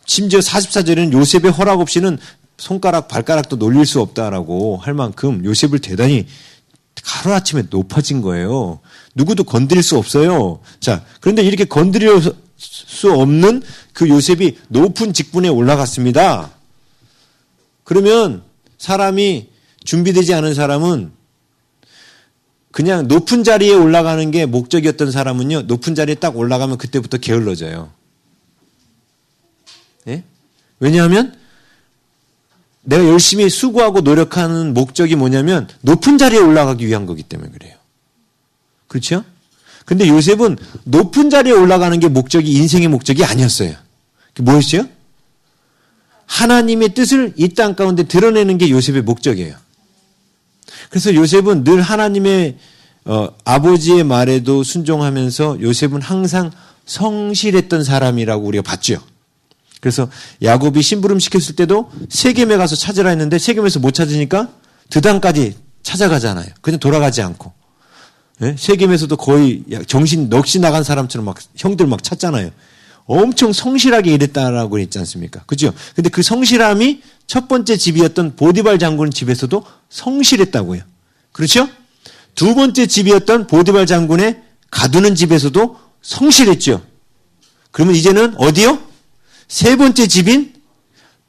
심지어 44절에는 요셉의 허락 없이는 손가락, 발가락도 놀릴 수 없다라고 할 만큼 요셉을 대단히 하루아침에 높아진 거예요. 누구도 건드릴 수 없어요. 자, 그런데 이렇게 건드릴 수 없는 그 요셉이 높은 직분에 올라갔습니다. 그러면 사람이 준비되지 않은 사람은 그냥 높은 자리에 올라가는 게 목적이었던 사람은요, 높은 자리에 딱 올라가면 그때부터 게을러져요. 예? 왜냐하면 내가 열심히 수고하고 노력하는 목적이 뭐냐면 높은 자리에 올라가기 위한 거기 때문에 그래요. 그렇죠? 근데 요셉은 높은 자리에 올라가는 게 목적이 인생의 목적이 아니었어요. 그게 뭐였죠? 하나님의 뜻을 이 땅 가운데 드러내는 게 요셉의 목적이에요. 그래서 요셉은 늘 하나님의 아버지의 말에도 순종하면서 요셉은 항상 성실했던 사람이라고 우리가 봤죠. 그래서 야곱이 심부름 시켰을 때도 세겜에 가서 찾으라 했는데 세겜에서 못 찾으니까 드단까지 찾아가잖아요. 그냥 돌아가지 않고. 네? 세겜에서도 거의 정신 넋이 나간 사람처럼 막 형들 막 찾잖아요. 엄청 성실하게 일했다라고 했지 않습니까? 그죠? 근데 그 성실함이 첫 번째 집이었던 보디발 장군 집에서도 성실했다고요. 그렇죠? 두 번째 집이었던 보디발 장군의 가두는 집에서도 성실했죠. 그러면 이제는 어디요? 세 번째 집인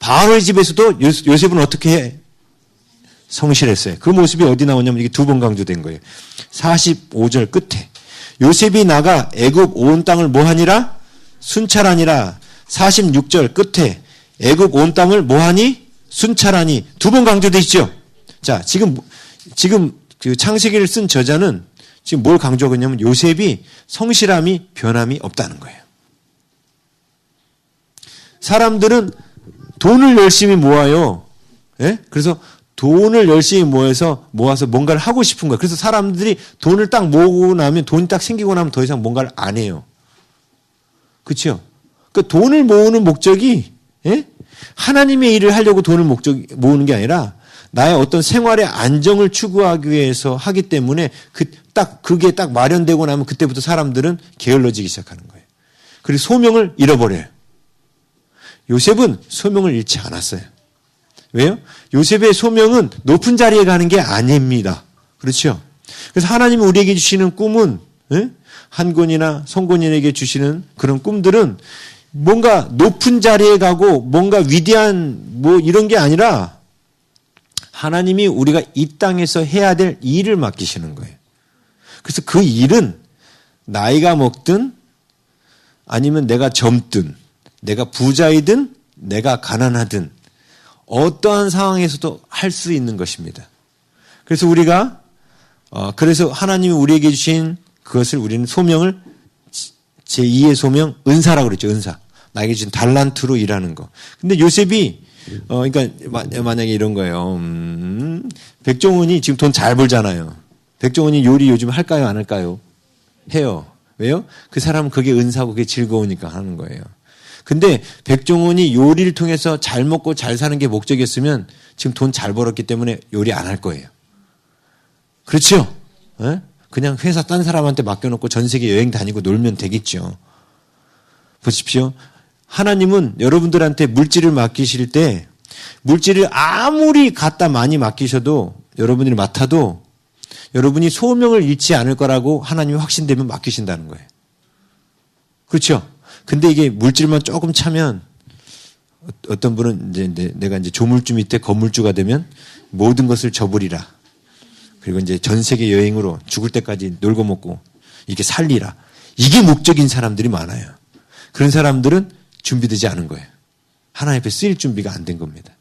바로의 집에서도 요셉은 어떻게 해? 성실했어요. 그 모습이 어디 나오냐면 이게 두 번 강조된 거예요. 45절 끝에 요셉이 나가 애굽 온 땅을 뭐하니라? 순찰하니라. 46절 끝에 애굽 온 땅을 뭐하니? 순찰하니. 두 번 강조되어 있죠. 자, 지금 그 창세기를 쓴 저자는 지금 뭘 강조하고 있냐면 요셉이 성실함이 변함이 없다는 거예요. 사람들은 돈을 열심히 모아요. 예? 그래서 돈을 열심히 모아서 뭔가를 하고 싶은 거예요. 그래서 사람들이 돈을 딱 모으고 나면 돈이 딱 생기고 나면 더 이상 뭔가를 안 해요. 그렇죠? 그 돈을 모으는 목적이 하나님의 일을 하려고 돈을 모으는 게 아니라 나의 어떤 생활의 안정을 추구하기 위해서 하기 때문에 그게 딱 마련되고 나면 그때부터 사람들은 게을러지기 시작하는 거예요. 그리고 소명을 잃어버려요. 요셉은 소명을 잃지 않았어요. 왜요? 요셉의 소명은 높은 자리에 가는 게 아닙니다. 그렇죠? 그래서 하나님이 우리에게 주시는 꿈은 한권이나 성권인에게 주시는 그런 꿈들은 뭔가 높은 자리에 가고 뭔가 위대한 이런 게 아니라 하나님이 우리가 이 땅에서 해야 될 일을 맡기시는 거예요. 그래서 그 일은 나이가 먹든 아니면 내가 젊든 내가 부자이든 내가 가난하든 어떠한 상황에서도 할 수 있는 것입니다. 그래서 우리가 그래서 하나님이 우리에게 주신 그것을 우리는 소명을 제2의 소명 은사라고 그랬죠. 은사. 나에게 주신 달란트로 일하는 거. 근데 요셉이 그러니까 만약에 이런 거예요. 백종원이 지금 돈 잘 벌잖아요. 백종원이 요리 요즘 할까요? 안 할까요? 해요. 왜요? 그 사람은 그게 은사고 그게 즐거우니까 하는 거예요. 근데 백종원이 요리를 통해서 잘 먹고 잘 사는 게 목적이었으면 지금 돈 잘 벌었기 때문에 요리 안 할 거예요. 그렇죠? 네? 그냥 회사 딴 사람한테 맡겨놓고 전 세계 여행 다니고 놀면 되겠죠. 보십시오. 하나님은 여러분들한테 물질을 맡기실 때 물질을 아무리 갖다 많이 맡기셔도 여러분이 맡아도 여러분이 소명을 잃지 않을 거라고 하나님이 확신되면 맡기신다는 거예요. 그렇죠? 근데 이게 물질만 조금 차면 어떤 분은 이제 내가 이제 조물주 밑에 건물주가 되면 모든 것을 저버리라. 그리고 이제 전 세계 여행으로 죽을 때까지 놀고 먹고 이렇게 살리라. 이게 목적인 사람들이 많아요. 그런 사람들은 준비되지 않은 거예요. 하나님 앞에 쓰일 준비가 안 된 겁니다.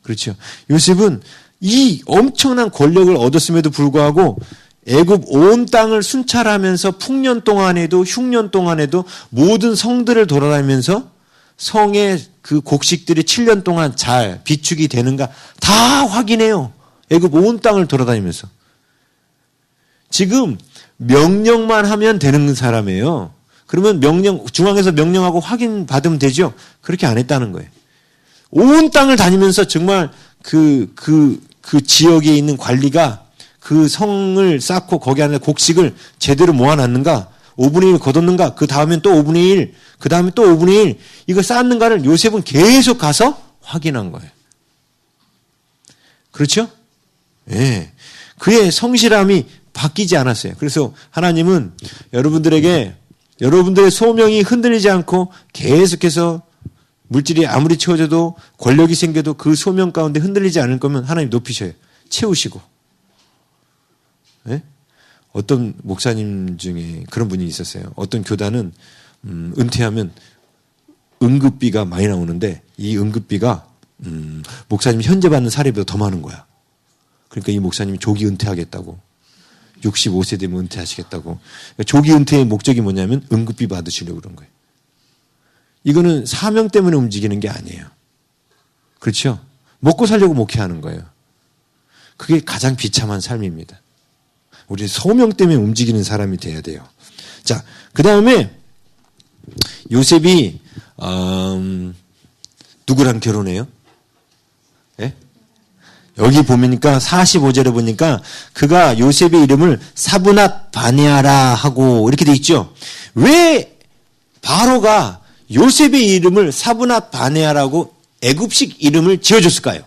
그렇죠. 요셉은 이 엄청난 권력을 얻었음에도 불구하고 애굽 온 땅을 순찰하면서 풍년 동안에도 흉년 동안에도 모든 성들을 돌아다니면서 성의 그 곡식들이 7년 동안 잘 비축이 되는가 다 확인해요. 애굽 온 땅을 돌아다니면서. 지금 명령만 하면 되는 사람이에요. 그러면 중앙에서 명령하고 확인받으면 되죠. 그렇게 안 했다는 거예요. 온 땅을 다니면서 정말 그 지역에 있는 관리가 그 성을 쌓고 거기 안에 곡식을 제대로 모아놨는가, 5분의 1 거뒀는가, 그 다음엔 또 5분의 1, 그 다음에 또 5분의 1, 이거 쌓았는가를 요셉은 계속 가서 확인한 거예요. 그렇죠? 예. 네. 그의 성실함이 바뀌지 않았어요. 그래서 하나님은 여러분들에게 여러분들의 소명이 흔들리지 않고 계속해서 물질이 아무리 채워져도 권력이 생겨도 그 소명 가운데 흔들리지 않을 거면 하나님 높이셔요. 채우시고. 네? 어떤 목사님 중에 그런 분이 있었어요. 어떤 교단은 은퇴하면 응급비가 많이 나오는데 이 응급비가 목사님이 현재 받는 사례보다 더 많은 거야. 그러니까 이 목사님이 조기 은퇴하겠다고. 65세 되면 은퇴하시겠다고. 그러니까 조기 은퇴의 목적이 뭐냐면 응급비 받으시려고 그런 거예요. 이거는 사명 때문에 움직이는 게 아니에요. 그렇죠? 먹고 살려고 목회하는 거예요. 그게 가장 비참한 삶입니다. 우리 소명 때문에 움직이는 사람이 돼야 돼요. 자, 그 다음에 요셉이 누구랑 결혼해요? 예? 여기 보니까 45절에 보니까 그가 요셉의 이름을 사브낫 바네아라 하고 이렇게 돼 있죠. 왜 바로가 요셉의 이름을 사브낫 바네아라고 애굽식 이름을 지어줬을까요?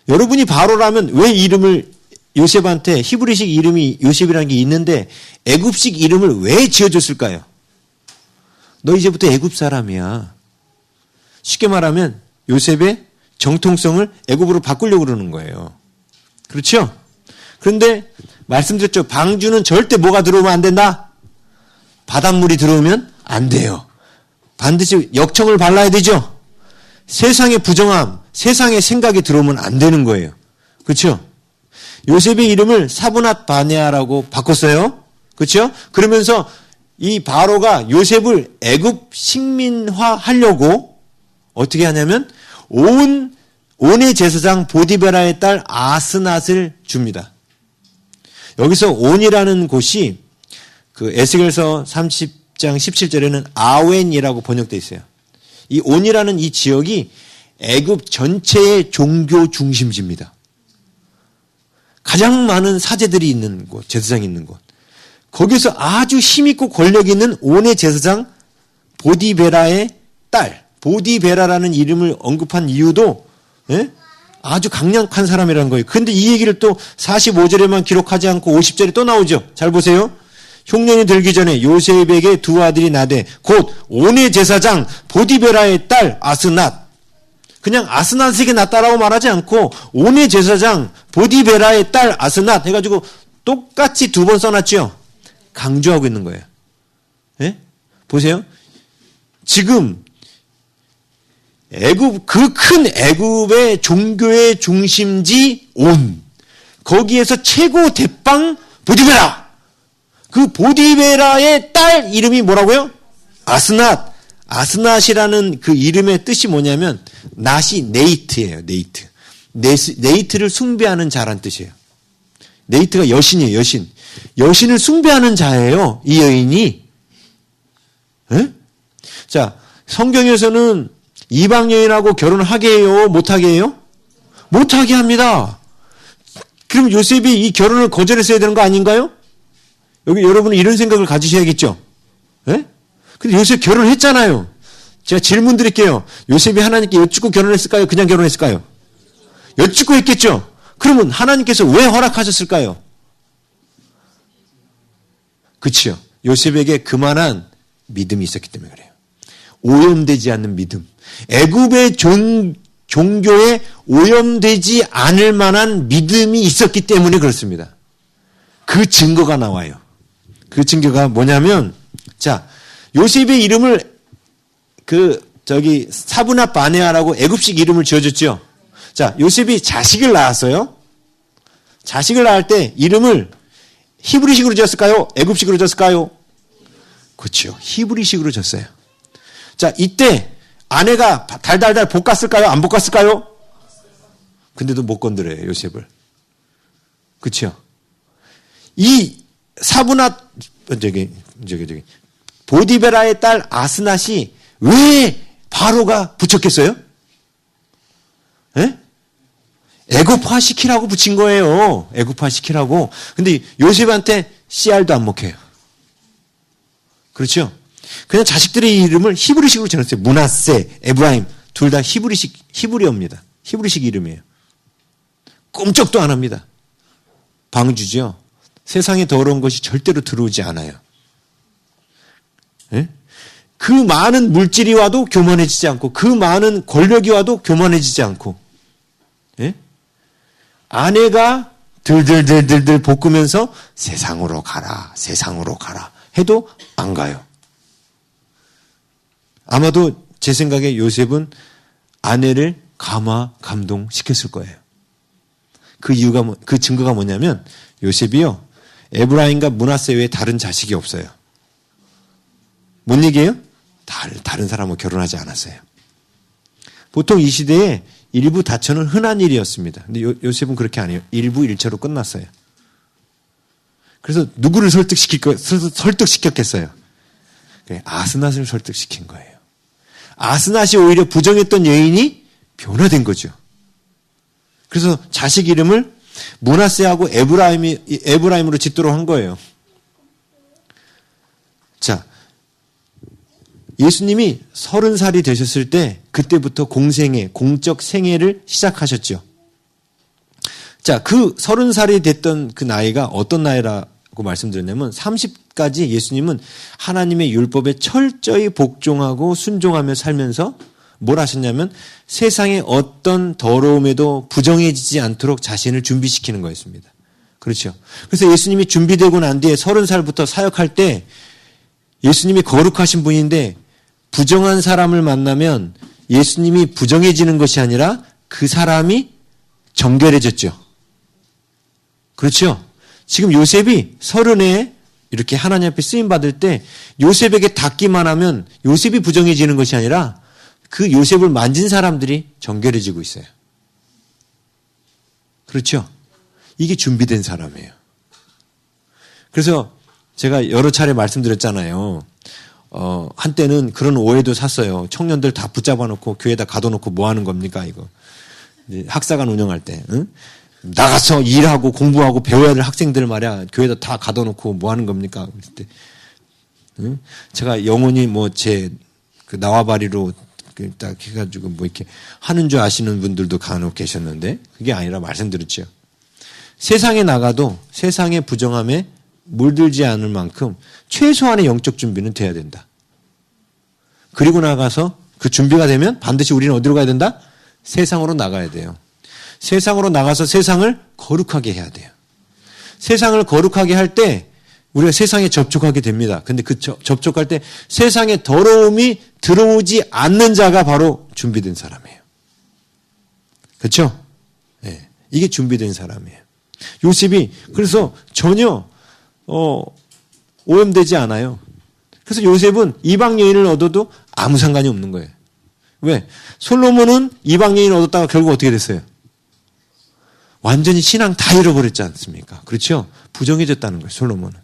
여러분이 바로라면 왜 이름을 요셉한테 히브리식 이름이 요셉이라는 게 있는데 애굽식 이름을 왜 지어줬을까요? 너 이제부터 애굽 사람이야. 쉽게 말하면 요셉의 정통성을 애굽으로 바꾸려고 그러는 거예요. 그렇죠? 그런데 말씀드렸죠. 방주는 절대 뭐가 들어오면 안 된다? 바닷물이 들어오면 안 돼요. 반드시 역청을 발라야 되죠. 세상의 부정함, 세상의 생각이 들어오면 안 되는 거예요. 그렇죠? 요셉의 이름을 사브낫 바네아라고 바꿨어요. 그렇죠? 그러면서 이 바로가 요셉을 애굽 식민화 하려고 어떻게 하냐면 온의 제사장 보디베라의 딸 아스낫을 줍니다. 여기서 온이라는 곳이 그 에스겔서 30장 17절에는 아웬이라고 번역되어 있어요. 이 온이라는 이 지역이 애굽 전체의 종교 중심지입니다. 가장 많은 사제들이 있는 곳, 제사장이 있는 곳. 거기서 아주 힘있고 권력 있는 온의 제사장 보디베라의 딸, 보디베라라는 이름을 언급한 이유도 아주 강력한 사람이라는 거예요. 그런데 이 얘기를 또 45절에만 기록하지 않고 50절에 또 나오죠. 잘 보세요. 흉년이 들기 전에 요셉에게 두 아들이 나되 곧 온의 제사장 보디베라의 딸 아스낫. 그냥 아스낫에게 낳았다라고 말하지 않고 온의 제사장 보디베라의 딸 아스낫 해가지고 똑같이 두 번 써놨죠. 강조하고 있는 거예요. 예? 보세요. 지금 애굽, 그 큰 애굽의 종교의 중심지 온. 거기에서 최고 대빵 보디베라. 그 보디베라의 딸 이름이 뭐라고요? 아스낫. 아스낫이라는 그 이름의 뜻이 뭐냐면 낫이 네이트예요. 네이트. 네이트를 숭배하는 자란 뜻이에요. 네이트가 여신이에요. 여신. 여신을 숭배하는 자예요. 이 여인이. 에? 자, 성경에서는 이방 여인하고 결혼을 하게 해요? 못하게 해요? 못하게 합니다. 그럼 요셉이 이 결혼을 거절했어야 되는 거 아닌가요? 여기 여러분은 이런 생각을 가지셔야겠죠? 예? 근데 요셉 결혼했잖아요. 제가 질문 드릴게요. 요셉이 하나님께 여쭙고 결혼했을까요? 그냥 결혼했을까요? 여쭙고 했겠죠? 그러면 하나님께서 왜 허락하셨을까요? 그치요. 요셉에게 그만한 믿음이 있었기 때문에 그래요. 오염되지 않는 믿음. 애굽의 종교에 오염되지 않을 만한 믿음이 있었기 때문에 그렇습니다. 그 증거가 나와요. 그 증거가 뭐냐면, 자, 요셉의 이름을 사브낫 바네아라고 애굽식 이름을 지어줬죠. 자, 요셉이 자식을 낳았어요. 자식을 낳을 때 이름을 히브리식으로 지었을까요? 애굽식으로 지었을까요? 그렇죠. 히브리식으로 지었어요. 자, 이때 아내가 달달달 볶았을까요? 안 볶았을까요? 근데도 못 건드려요, 요셉을. 그렇죠. 이 사브낫 보디베라의 딸 아스낫이 왜 바로가 붙였겠어요? 에? 애굽화시키라고 붙인 거예요. 애굽화시키라고. 근데 요셉한테 씨알도 안 먹혀요. 그렇죠? 그냥 자식들의 이름을 히브리식으로 지었어요. 므낫세, 에브라임 둘 다 히브리어입니다. 히브리식 이름이에요. 꼼짝도 안 합니다. 방주죠. 세상에 더러운 것이 절대로 들어오지 않아요. 예? 그 많은 물질이 와도 교만해지지 않고 그 많은 권력이 와도 교만해지지 않고 예? 아내가 들들들들들 볶으면서 세상으로 가라 세상으로 가라 해도 안 가요. 아마도 제 생각에 요셉은 아내를 감동시켰을 거예요. 그 이유가 그 증거가 뭐냐면 요셉이요 에브라임과 므낫세 외에 다른 자식이 없어요. 뭔 얘기예요? 다른 사람하고 결혼하지 않았어요. 보통 이 시대에 일부 다처는 흔한 일이었습니다. 근데 요셉은 그렇게 안 해요. 일부 일처로 끝났어요. 그래서 누구를 설득시켰겠어요? 아스낫을 설득시킨 거예요. 아스낫이 오히려 부정했던 여인이 변화된 거죠. 그래서 자식 이름을 므낫세하고 에브라임으로 짓도록 한 거예요. 자, 예수님이 30살이 되셨을 때 그때부터 공적 생애를 시작하셨죠. 자, 그 30살이 됐던 그 나이가 어떤 나이라고 말씀드렸냐면 30까지 예수님은 하나님의 율법에 철저히 복종하고 순종하며 살면서 뭘 하셨냐면 세상의 어떤 더러움에도 부정해지지 않도록 자신을 준비시키는 거였습니다. 그렇죠. 그래서 예수님이 준비되고 난 뒤에 30살부터 사역할 때 예수님이 거룩하신 분인데 부정한 사람을 만나면 예수님이 부정해지는 것이 아니라 그 사람이 정결해졌죠. 그렇죠. 지금 요셉이 30에 이렇게 하나님 앞에 쓰임받을 때 요셉에게 닿기만 하면 요셉이 부정해지는 것이 아니라 그 요셉을 만진 사람들이 정결해지고 있어요. 그렇죠. 이게 준비된 사람이에요. 그래서 제가 여러 차례 말씀드렸잖아요. 한때는 그런 오해도 샀어요. 청년들 다 붙잡아 놓고 교회에다 가둬놓고 뭐 하는 겁니까, 이거. 학사관 운영할 때. 응? 나가서 일하고 공부하고 배워야 될 학생들 말이야. 교회에다 다 가둬놓고 뭐 하는 겁니까? 그때. 응? 제가 영혼이 그 나와바리로 딱 해가지고 이렇게 하는 줄 아시는 분들도 간혹 계셨는데 그게 아니라 말씀드렸죠. 세상에 나가도 세상의 부정함에 물들지 않을 만큼 최소한의 영적 준비는 돼야 된다. 그리고 나가서 그 준비가 되면 반드시 우리는 어디로 가야 된다? 세상으로 나가야 돼요. 세상으로 나가서 세상을 거룩하게 해야 돼요. 세상을 거룩하게 할 때 우리가 세상에 접촉하게 됩니다. 근데 그 접촉할 때 세상에 더러움이 들어오지 않는 자가 바로 준비된 사람이에요. 그렇죠? 네. 이게 준비된 사람이에요. 요셉이 그래서 전혀 오염되지 않아요. 그래서 요셉은 이방 여인을 얻어도 아무 상관이 없는 거예요. 왜? 솔로몬은 이방 여인을 얻었다가 결국 어떻게 됐어요? 완전히 신앙 다 잃어버렸지 않습니까? 그렇죠? 부정해졌다는 거예요, 솔로몬은.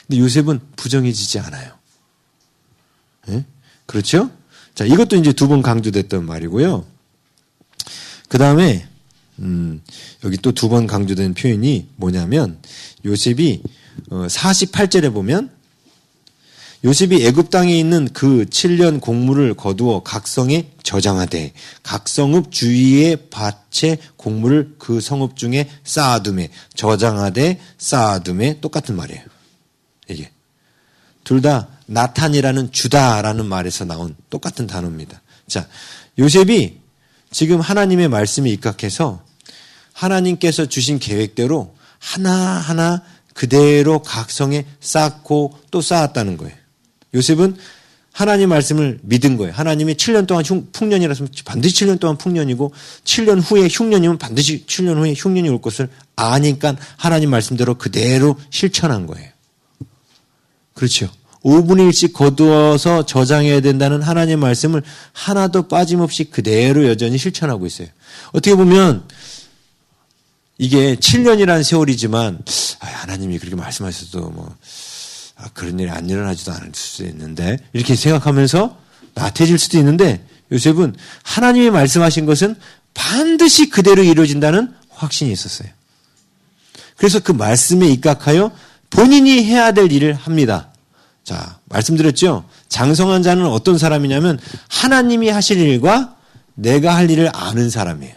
근데 요셉은 부정해지지 않아요. 네? 그렇죠? 자, 이것도 이제 2번 강조됐던 말이고요. 그 다음에, 여기 또 2번 강조된 표현이 뭐냐면, 요셉이 48절에 보면, 요셉이 애굽 땅에 있는 그 7년 곡물을 거두어 각성에 저장하되 각 성읍 주위의 밭에 곡물을 그 성읍 중에 쌓아두매 저장하되 쌓아두매 똑같은 말이에요. 이게 둘 다 나탄이라는 주다라는 말에서 나온 똑같은 단어입니다. 자, 요셉이 지금 하나님의 말씀에 입각해서 하나님께서 주신 계획대로 하나하나 그대로 각성에 쌓고 또 쌓았다는 거예요. 요셉은 하나님 말씀을 믿은 거예요. 하나님이 7년 동안 풍년이라서 반드시 7년 동안 풍년이고 7년 후에 흉년이면 반드시 7년 후에 흉년이 올 것을 아니까 하나님 말씀대로 그대로 실천한 거예요. 그렇죠. 5분의 1씩 거두어서 저장해야 된다는 하나님의 말씀을 하나도 빠짐없이 그대로 여전히 실천하고 있어요. 어떻게 보면 이게 7년이라는 세월이지만 하나님이 그렇게 말씀하셔도 그런 일이 안 일어나지도 않을 수도 있는데 이렇게 생각하면서 나태해질 수도 있는데 요셉은 하나님이 말씀하신 것은 반드시 그대로 이루어진다는 확신이 있었어요. 그래서 그 말씀에 입각하여 본인이 해야 될 일을 합니다. 자, 말씀드렸죠? 장성한 자는 어떤 사람이냐면 하나님이 하실 일과 내가 할 일을 아는 사람이에요.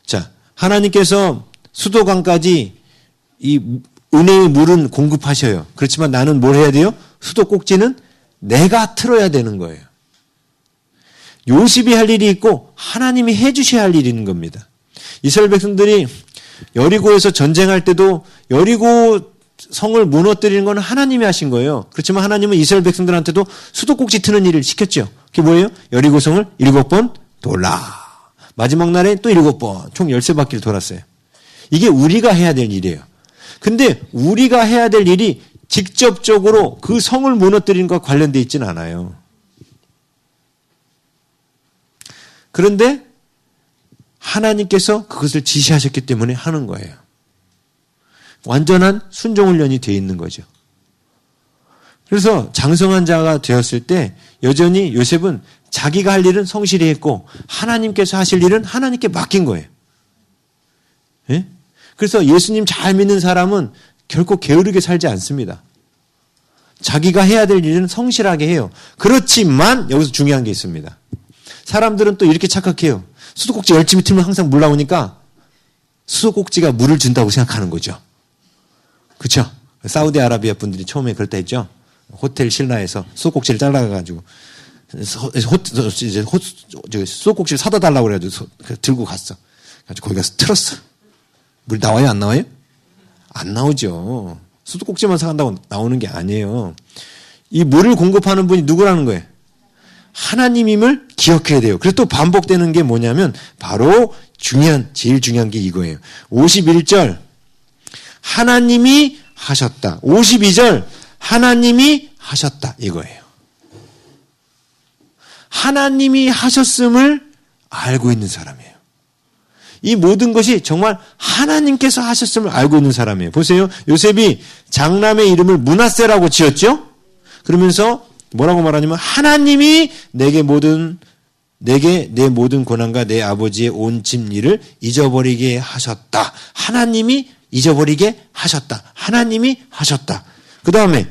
자, 하나님께서 수도관까지 이 은혜의 물은 공급하셔요. 그렇지만 나는 뭘 해야 돼요? 수도 꼭지는 내가 틀어야 되는 거예요. 요셉이 할 일이 있고 하나님이 해 주셔야 할 일이 있는 겁니다. 이스라엘 백성들이 여리고에서 전쟁할 때도 여리고 성을 무너뜨리는 건 하나님이 하신 거예요. 그렇지만 하나님은 이스라엘 백성들한테도 수도꼭지 트는 일을 시켰죠. 그게 뭐예요? 여리고 성을 7번 돌라. 마지막 날에 또 7번, 총 13바퀴를 돌았어요. 이게 우리가 해야 될 일이에요. 근데 우리가 해야 될 일이 직접적으로 그 성을 무너뜨리는 것과 관련되어 있지는 않아요. 그런데 하나님께서 그것을 지시하셨기 때문에 하는 거예요. 완전한 순종훈련이 되어 있는 거죠. 그래서 장성한 자가 되었을 때 여전히 요셉은 자기가 할 일은 성실히 했고 하나님께서 하실 일은 하나님께 맡긴 거예요. 예? 그래서 예수님 잘 믿는 사람은 결코 게으르게 살지 않습니다. 자기가 해야 될 일은 성실하게 해요. 그렇지만 여기서 중요한 게 있습니다. 사람들은 또 이렇게 착각해요. 수도꼭지 열심히 틀면 항상 물 나오니까 수도꼭지가 물을 준다고 생각하는 거죠. 그렇죠? 사우디아라비아 분들이 처음에 그랬다 했죠. 호텔 신라에서 수도꼭지를 잘라가지고 수도꼭지를 사다 달라고 그래가지고 들고 갔어. 그래가지고 거기 가서 틀었어. 물이 나와요? 안 나와요? 안 나오죠. 수도꼭지만 사간다고 나오는 게 아니에요. 이 물을 공급하는 분이 누구라는 거예요? 하나님임을 기억해야 돼요. 그래서 또 반복되는 게 뭐냐면 바로 제일 중요한 게 이거예요. 51절 하나님이 하셨다. 52절 하나님이 하셨다. 이거예요. 하나님이 하셨음을 알고 있는 사람이에요. 이 모든 것이 정말 하나님께서 하셨음을 알고 있는 사람이에요. 보세요. 요셉이 장남의 이름을 므낫세라고 지었죠. 그러면서 뭐라고 말하냐면 하나님이 내게 내 모든 고난과 내 아버지의 온 집일을 잊어버리게 하셨다. 하나님이 잊어버리게 하셨다. 하나님이 하셨다. 그 다음에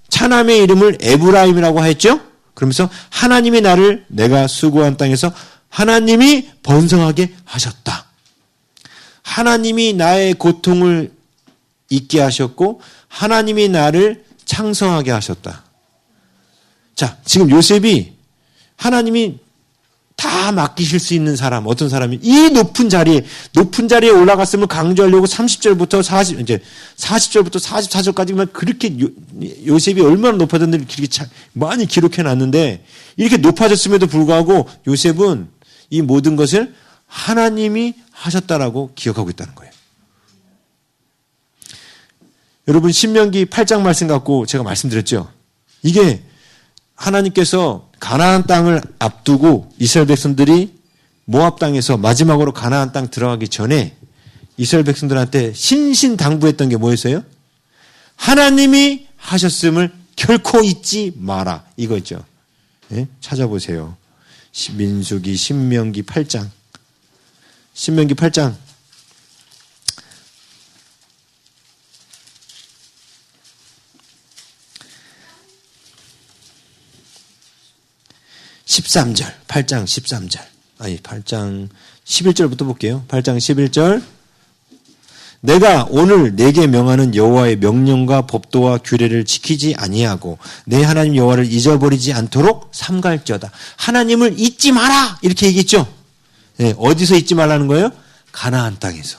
차남의 이름을 에브라임이라고 했죠. 그러면서 하나님이 나를 내가 수고한 땅에서 하나님이 번성하게 하셨다. 하나님이 나의 고통을 잊게 하셨고 하나님이 나를 창성하게 하셨다. 자, 지금 요셉이 하나님이 다 맡기실 수 있는 사람, 어떤 사람이 이 높은 자리에 올라갔음을 강조하려고 30절부터 40절부터 44절까지만 그렇게 요셉이 얼마나 높아졌는지 그렇게 많이 기록해 놨는데 이렇게 높아졌음에도 불구하고 요셉은 이 모든 것을 하나님이 하셨다라고 기억하고 있다는 거예요. 여러분 신명기 8장 말씀 갖고 제가 말씀드렸죠. 이게 하나님께서 가나안 땅을 앞두고 이스라엘 백성들이 모압 땅에서 마지막으로 가나안 땅 들어가기 전에 이스라엘 백성들한테 신신당부했던 게 뭐였어요? 하나님이 하셨음을 결코 잊지 마라. 이거 있죠. 네? 찾아보세요. 민수기 신명기 8장. 신명기 8장. 13절, 8장 13절. 아니, 8장 11절부터 볼게요. 8장 11절. 내가 오늘 내게 명하는 여호와의 명령과 법도와 규례를 지키지 아니하고 내 하나님 여호와를 잊어버리지 않도록 삼갈지어다. 하나님을 잊지 마라! 이렇게 얘기했죠. 네, 어디서 잊지 말라는 거예요? 가나안 땅에서.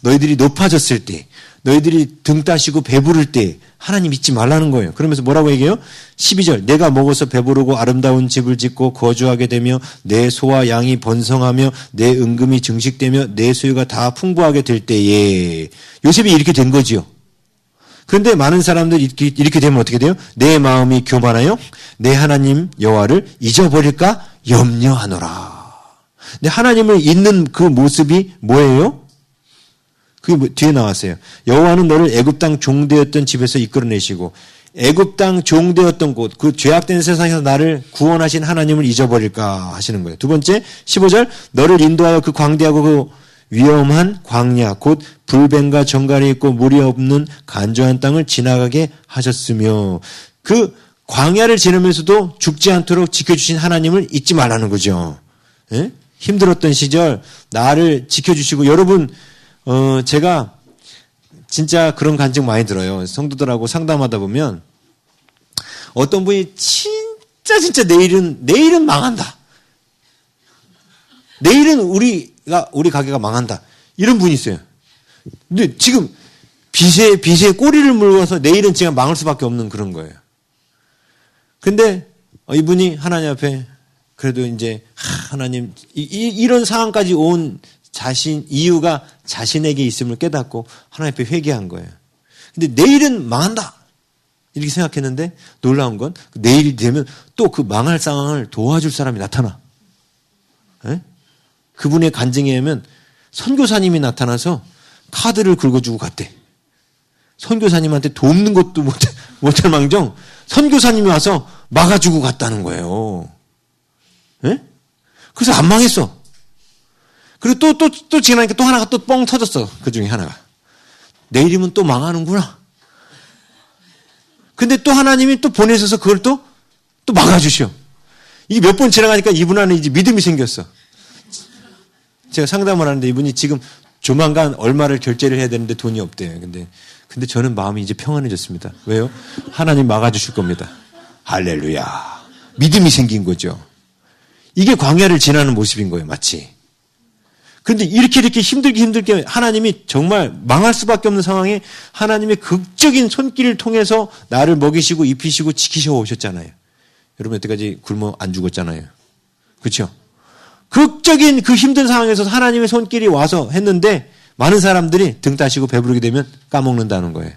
너희들이 높아졌을 때, 너희들이 등 따시고 배부를 때 하나님 잊지 말라는 거예요. 그러면서 뭐라고 얘기해요? 12절 내가 먹어서 배부르고 아름다운 집을 짓고 거주하게 되며 내 소와 양이 번성하며 내 은금이 증식되며 내 소유가 다 풍부하게 될 때에 요셉이 이렇게 된 거지요. 그런데 많은 사람들이 이렇게 되면 어떻게 돼요? 내 마음이 교만하여 내 하나님 여호와를 잊어버릴까 염려하노라. 근데 하나님을 잊는 그 모습이 뭐예요? 그게 뒤에 나왔어요. 여호와는 너를 애굽 땅 종되었던 집에서 이끌어내시고 애굽 땅 종되었던 곳, 그 죄악된 세상에서 나를 구원하신 하나님을 잊어버릴까 하시는 거예요. 두 번째 15절 너를 인도하여 그 광대하고 그 위험한 광야 곧 불뱀과 정갈이 있고 물이 없는 간조한 땅을 지나가게 하셨으며 그 광야를 지나면서도 죽지 않도록 지켜주신 하나님을 잊지 말라는 거죠. 예? 힘들었던 시절 나를 지켜주시고 여러분 제가 진짜 그런 간증 많이 들어요. 성도들하고 상담하다 보면 어떤 분이 진짜 내일은 망한다. 내일은 우리 가게가 망한다. 이런 분이 있어요. 근데 지금 빚에 꼬리를 물어서 내일은 지금 망할 수밖에 없는 그런 거예요. 근데 이분이 하나님 앞에 그래도 이제 하나님 이런 상황까지 온 이유가 자신에게 있음을 깨닫고 하나님 앞에 회개한 거예요. 근데 내일은 망한다. 이렇게 생각했는데 놀라운 건 내일이 되면 또 그 망할 상황을 도와줄 사람이 나타나. 에? 그분의 간증에 의하면 선교사님이 나타나서 카드를 긁어주고 갔대. 선교사님한테 돕는 것도 못할 망정 선교사님이 와서 막아주고 갔다는 거예요. 에? 그래서 안 망했어. 그리고 또 지나니까 또 하나가 또 뻥 터졌어. 그 중에 하나가. 내일이면 또 망하는구나. 근데 또 하나님이 또 보내셔서 그걸 또 막아주셔. 이게 몇 번 지나가니까 이분 안에 이제 믿음이 생겼어. 제가 상담을 하는데 이분이 지금 조만간 얼마를 결제를 해야 되는데 돈이 없대요. 근데 저는 마음이 이제 평안해졌습니다. 왜요? 하나님 막아주실 겁니다. 할렐루야. 믿음이 생긴 거죠. 이게 광야를 지나는 모습인 거예요, 마치. 그런데 이렇게 힘들게 하나님이 정말 망할 수밖에 없는 상황에 하나님의 극적인 손길을 통해서 나를 먹이시고 입히시고 지키셔 오셨잖아요. 여러분 여태까지 굶어 안 죽었잖아요. 그렇죠? 극적인 그 힘든 상황에서 하나님의 손길이 와서 했는데 많은 사람들이 등 따시고 배부르게 되면 까먹는다는 거예요.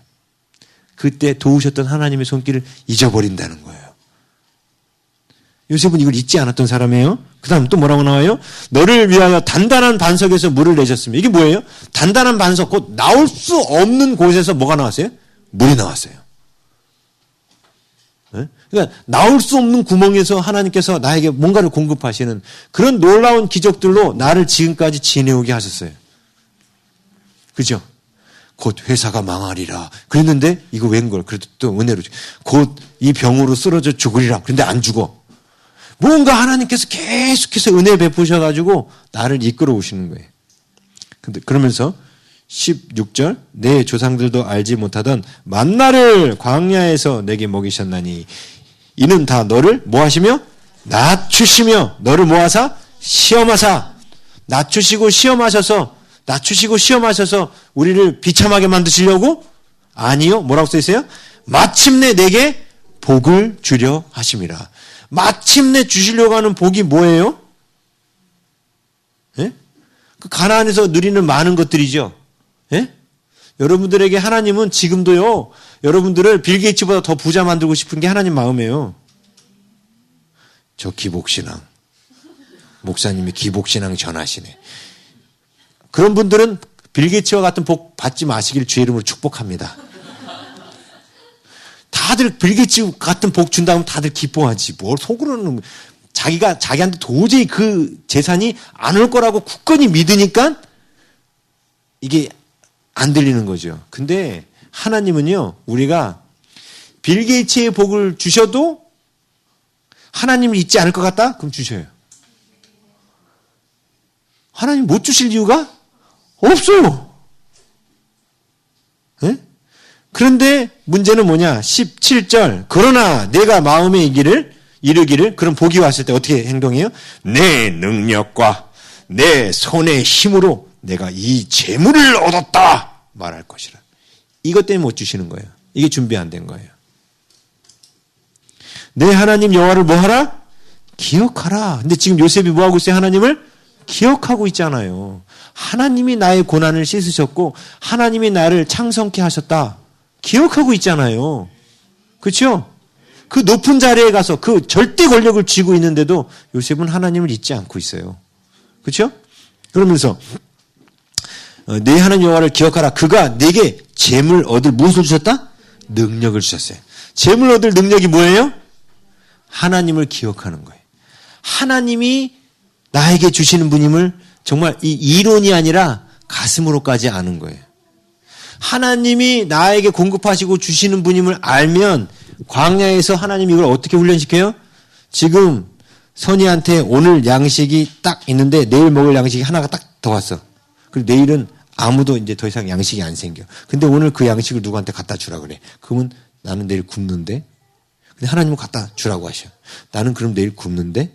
그때 도우셨던 하나님의 손길을 잊어버린다는 거예요. 요셉은 이걸 잊지 않았던 사람이에요. 그 다음 또 뭐라고 나와요? 너를 위하여 단단한 반석에서 물을 내셨으며 이게 뭐예요? 단단한 반석 곧 나올 수 없는 곳에서 뭐가 나왔어요? 물이 나왔어요. 네? 그러니까 나올 수 없는 구멍에서 하나님께서 나에게 뭔가를 공급하시는 그런 놀라운 기적들로 나를 지금까지 지내오게 하셨어요. 그죠? 곧 회사가 망하리라. 그랬는데 이거 웬걸? 그래도 또 은혜로 곧 이 병으로 쓰러져 죽으리라. 그런데 안 죽어. 뭔가 하나님께서 계속해서 은혜 베푸셔가지고 나를 이끌어 오시는 거예요. 근데 그러면서 16절 내 조상들도 알지 못하던 만나를 광야에서 내게 먹이셨나니 이는 다 너를 뭐 하시며 낮추시며 너를 모아사 시험하사 낮추시고 시험하셔서 우리를 비참하게 만드시려고? 아니요. 뭐라고 써 있어요? 마침내 내게 복을 주려 하심이라. 마침내 주시려고 하는 복이 뭐예요? 예? 그 가나안에서 누리는 많은 것들이죠. 예? 여러분들에게 하나님은 지금도요. 여러분들을 빌 게이츠보다 더 부자 만들고 싶은 게 하나님 마음이에요. 저 기복신앙. 목사님이 기복신앙 전하시네. 그런 분들은 빌 게이츠와 같은 복 받지 마시길 주의 이름으로 축복합니다. 다들 빌 게이츠 같은 복 준다면 다들 기뻐하지. 뭘 속으로는 자기한테 도저히 그 재산이 안 올 거라고 굳건히 믿으니까 이게 안 들리는 거죠. 근데 하나님은요, 우리가 빌 게이츠의 복을 주셔도 하나님을 잊지 않을 것 같다? 그럼 주셔요. 하나님 못 주실 이유가 없어요. 네? 그런데 문제는 뭐냐? 17절. 그러나 내가 마음에 이르기를 그런 복이 왔을 때 어떻게 행동해요? 내 능력과 내 손의 힘으로 내가 이 재물을 얻었다 말할 것이라. 이것 때문에 못 주시는 거예요. 이게 준비 안 된 거예요. 내 하나님 여호와를 뭐하라? 기억하라. 근데 지금 요셉이 뭐하고 있어요? 하나님을 기억하고 있잖아요. 하나님이 나의 고난을 씻으셨고 하나님이 나를 창성케 하셨다. 기억하고 있잖아요. 그렇죠? 그 높은 자리에 가서 그 절대 권력을 쥐고 있는데도 요셉은 하나님을 잊지 않고 있어요. 그렇죠? 그러면서 내 하나님 여호와를 기억하라. 그가 내게 재물 얻을 무엇을 주셨다? 능력을 주셨어요. 재물 얻을 능력이 뭐예요? 하나님을 기억하는 거예요. 하나님이 나에게 주시는 분임을 정말 이 이론이 아니라 가슴으로까지 아는 거예요. 하나님이 나에게 공급하시고 주시는 분임을 알면 광야에서 하나님이 이걸 어떻게 훈련시켜요? 지금 선이한테 오늘 양식이 딱 있는데 내일 먹을 양식이 하나가 딱 더 왔어. 그리고 내일은 아무도 이제 더 이상 양식이 안 생겨. 근데 오늘 그 양식을 누구한테 갖다 주라 그래. 그러면 나는 내일 굶는데. 근데 하나님은 갖다 주라고 하셔. 나는 그럼 내일 굶는데.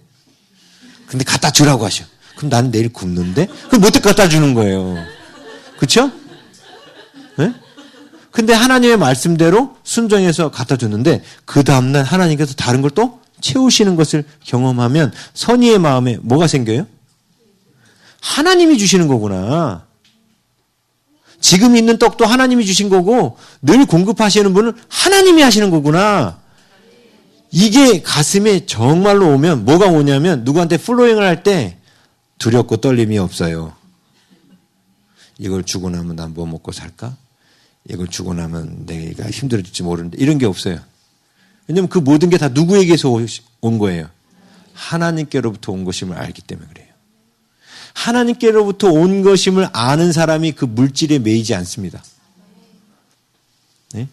근데 갖다 주라고 하셔. 그럼 나는 내일 굶는데. 그럼 못 갖다 주는 거예요. 그렇죠? 네? 근데 하나님의 말씀대로 순종해서 갖다 줬는데 그 다음날 하나님께서 다른 걸 또 채우시는 것을 경험하면 선의의 마음에 뭐가 생겨요? 하나님이 주시는 거구나. 지금 있는 떡도 하나님이 주신 거고 늘 공급하시는 분은 하나님이 하시는 거구나. 이게 가슴에 정말로 오면 뭐가 오냐면 누구한테 플로잉을 할 때 두렵고 떨림이 없어요. 이걸 주고 나면 난 뭐 먹고 살까? 이걸 주고 나면 내가 힘들어질지 모르는데 이런 게 없어요. 왜냐하면 그 모든 게 다 누구에게서 온 거예요? 하나님께로부터 온 것임을 알기 때문에 그래요. 하나님께로부터 온 것임을 아는 사람이 그 물질에 매이지 않습니다. 네?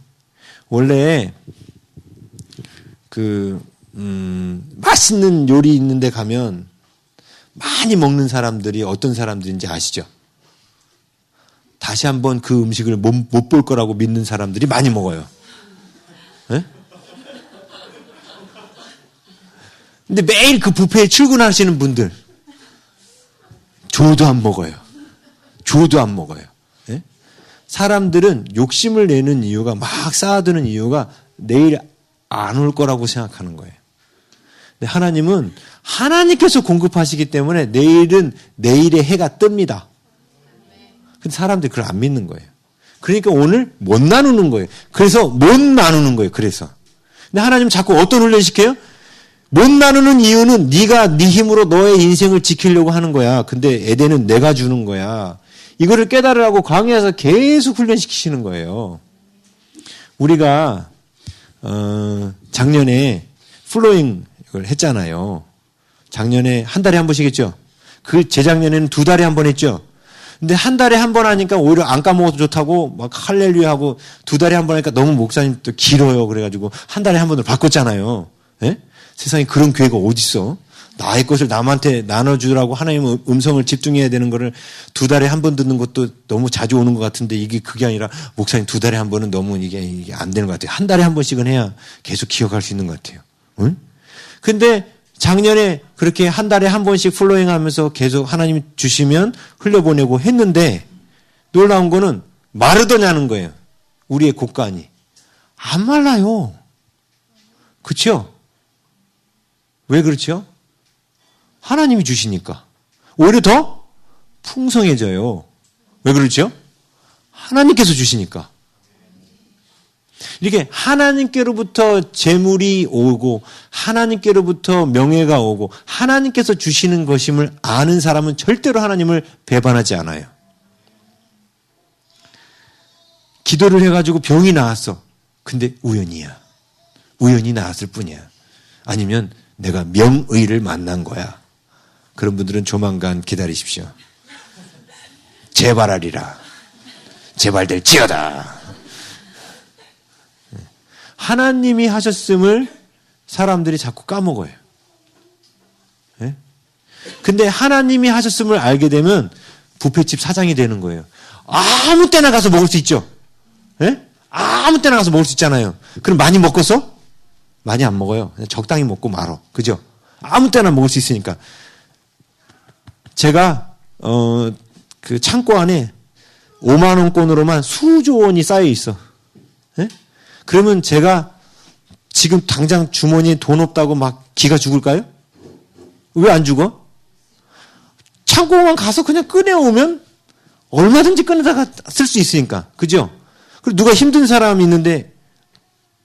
원래 맛있는 요리 있는 데 가면 많이 먹는 사람들이 어떤 사람들인지 아시죠? 다시 한번 그 음식을 못 볼 거라고 믿는 사람들이 많이 먹어요. 네? 근데 매일 그 뷔페에 출근하시는 분들 줘도 안 먹어요. 줘도 안 먹어요. 네? 사람들은 욕심을 내는 이유가 막 쌓아두는 이유가 내일 안 올 거라고 생각하는 거예요. 근데 하나님은 하나님께서 공급하시기 때문에 내일은 내일의 해가 뜹니다. 근데 사람들이 그걸 안 믿는 거예요. 그러니까 오늘 못 나누는 거예요. 그래서 못 나누는 거예요. 그래서. 근데 하나님 자꾸 어떤 훈련 시켜요? 못 나누는 이유는 네가 네 힘으로 너의 인생을 지키려고 하는 거야. 근데 에덴은 내가 주는 거야. 이거를 깨달으라고 광야에서 계속 훈련시키시는 거예요. 우리가 작년에 플로잉을 했잖아요. 작년에 한 달에 한 번씩 했죠. 그 재작년에는 2달에 한 번 했죠. 근데 한 달에 한 번 하니까 오히려 안 까먹어도 좋다고 막 할렐루야 하고 2달에 한 번 하니까 너무 목사님 또 길어요. 그래가지고 한 달에 한 번으로 바꿨잖아요. 예? 세상에 그런 교회가 어딨어? 나의 것을 남한테 나눠주라고 하나님의 음성을 집중해야 되는 거를 2달에 한 번 듣는 것도 너무 자주 오는 것 같은데 이게 그게 아니라 목사님 2달에 한 번은 너무 이게 안 되는 것 같아요. 한 달에 한 번씩은 해야 계속 기억할 수 있는 것 같아요. 응? 근데 작년에 그렇게 한 달에 한 번씩 플로잉 하면서 계속 하나님이 주시면 흘려보내고 했는데 놀라운 거는 마르더냐는 거예요. 우리의 곡간이. 안 말라요. 그렇죠? 왜 그렇죠? 하나님이 주시니까. 오히려 더 풍성해져요. 왜 그렇죠? 하나님께서 주시니까. 이렇게 하나님께로부터 재물이 오고 하나님께로부터 명예가 오고 하나님께서 주시는 것임을 아는 사람은 절대로 하나님을 배반하지 않아요. 기도를 해가지고 병이 나았어. 근데 우연이야. 우연히 나았을 뿐이야. 아니면 내가 명의를 만난 거야. 그런 분들은 조만간 기다리십시오. 재발하리라. 재발될지어다. 하나님이 하셨음을 사람들이 자꾸 까먹어요. 예? 근데 하나님이 하셨음을 알게 되면 뷔페집 사장이 되는 거예요. 아무 때나 가서 먹을 수 있죠. 예? 아무 때나 가서 먹을 수 있잖아요. 그럼 많이 먹겠어? 많이 안 먹어요. 그냥 적당히 먹고 말어. 그죠? 아무 때나 먹을 수 있으니까. 제가 그 창고 안에 5만 원권으로만 수조 원이 쌓여 있어. 예? 그러면 제가 지금 당장 주머니에 돈 없다고 막 기가 죽을까요? 왜 안 죽어? 창고만 가서 그냥 꺼내오면 얼마든지 꺼내다가 쓸 수 있으니까. 그죠? 그리고 누가 힘든 사람이 있는데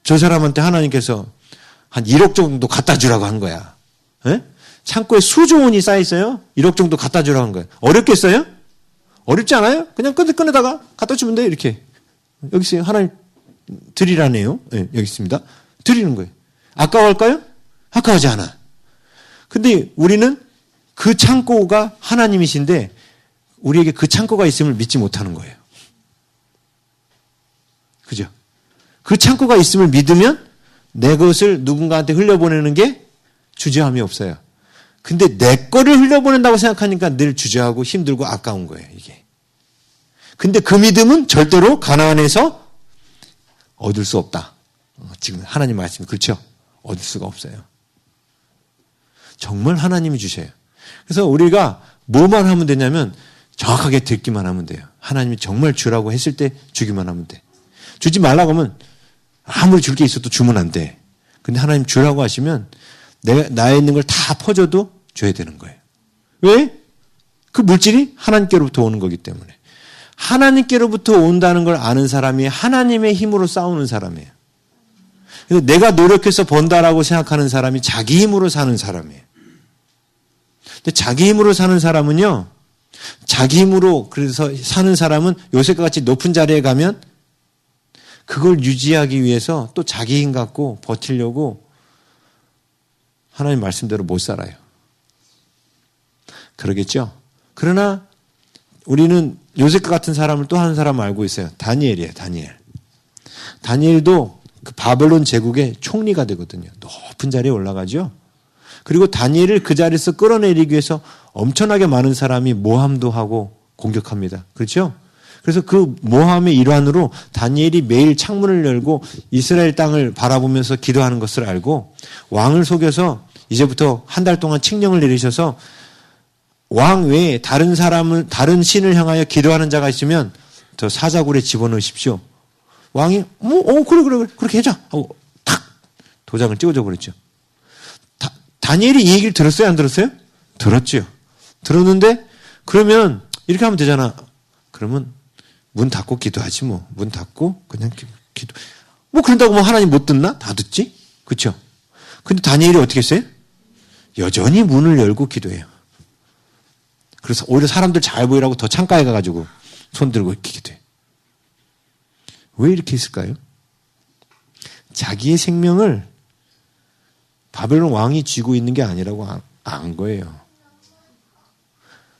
저 사람한테 하나님께서 한 1억 정도 갖다 주라고 한 거야. 예? 창고에 수조 원이 쌓여 있어요. 1억 정도 갖다 주라고 한 거예요. 어렵겠어요? 어렵지 않아요? 그냥 꺼내다가 갖다 주면 돼. 이렇게. 여기 있어요. 하나님 드리라네요. 네, 여기 있습니다. 드리는 거예요. 아까워할까요? 아까워하지 않아. 근데 우리는 그 창고가 하나님이신데 우리에게 그 창고가 있음을 믿지 못하는 거예요. 그죠? 그 창고가 있음을 믿으면 내 것을 누군가한테 흘려보내는 게 주저함이 없어요. 근데 내 거를 흘려보낸다고 생각하니까 늘 주저하고 힘들고 아까운 거예요, 이게. 근데 그 믿음은 절대로 가나안에서 얻을 수 없다. 지금 하나님 말씀이 그렇죠? 얻을 수가 없어요. 정말 하나님이 주셔요. 그래서 우리가 뭐만 하면 되냐면 정확하게 듣기만 하면 돼요. 하나님이 정말 주라고 했을 때 주기만 하면 돼. 주지 말라고 하면 아무리 줄 게 있어도 주면 안 돼. 근데 하나님 주라고 하시면 나에 있는 걸 다 퍼줘도 줘야 되는 거예요. 왜? 그 물질이 하나님께로부터 오는 거기 때문에. 하나님께로부터 온다는 걸 아는 사람이 하나님의 힘으로 싸우는 사람이에요. 그래서 내가 노력해서 번다라고 생각하는 사람이 자기 힘으로 사는 사람이에요. 근데 자기 힘으로 사는 사람은요, 자기 힘으로 그래서 사는 사람은 요셉과 같이 높은 자리에 가면 그걸 유지하기 위해서 또 자기 힘 갖고 버티려고 하나님 말씀대로 못 살아요. 그러겠죠? 그러나 우리는 요셉과 같은 사람을 또 한 사람 알고 있어요. 다니엘이에요, 다니엘. 다니엘도 그 바벨론 제국의 총리가 되거든요. 높은 자리에 올라가죠. 그리고 다니엘을 그 자리에서 끌어내리기 위해서 엄청나게 많은 사람이 모함도 하고 공격합니다. 그렇죠? 그래서 그 모함의 일환으로 다니엘이 매일 창문을 열고 이스라엘 땅을 바라보면서 기도하는 것을 알고 왕을 속여서 이제부터 한 달 동안 칙령을 내리셔서 왕 외에 다른 신을 향하여 기도하는 자가 있으면 저 사자굴에 집어넣으십시오. 왕이 그래 그렇게 해줘 하고 탁 도장을 찍어줘 버렸죠. 다니엘이 이 얘기를 들었어요, 안 들었어요? 들었죠. 들었는데 그러면 이렇게 하면 되잖아. 그러면 문 닫고 기도하지 뭐. 문 닫고 그냥 기도. 뭐 그런다고 뭐 하나님 못 듣나? 다 듣지? 그렇죠? 근데 다니엘이 어떻게 했어요? 여전히 문을 열고 기도해요. 그래서 오히려 사람들 잘 보이라고 더 창가에 가가지고 손 들고 이렇게 기도해요. 왜 이렇게 했을까요? 자기의 생명을 바벨론 왕이 쥐고 있는 게 아니라고 안 거예요.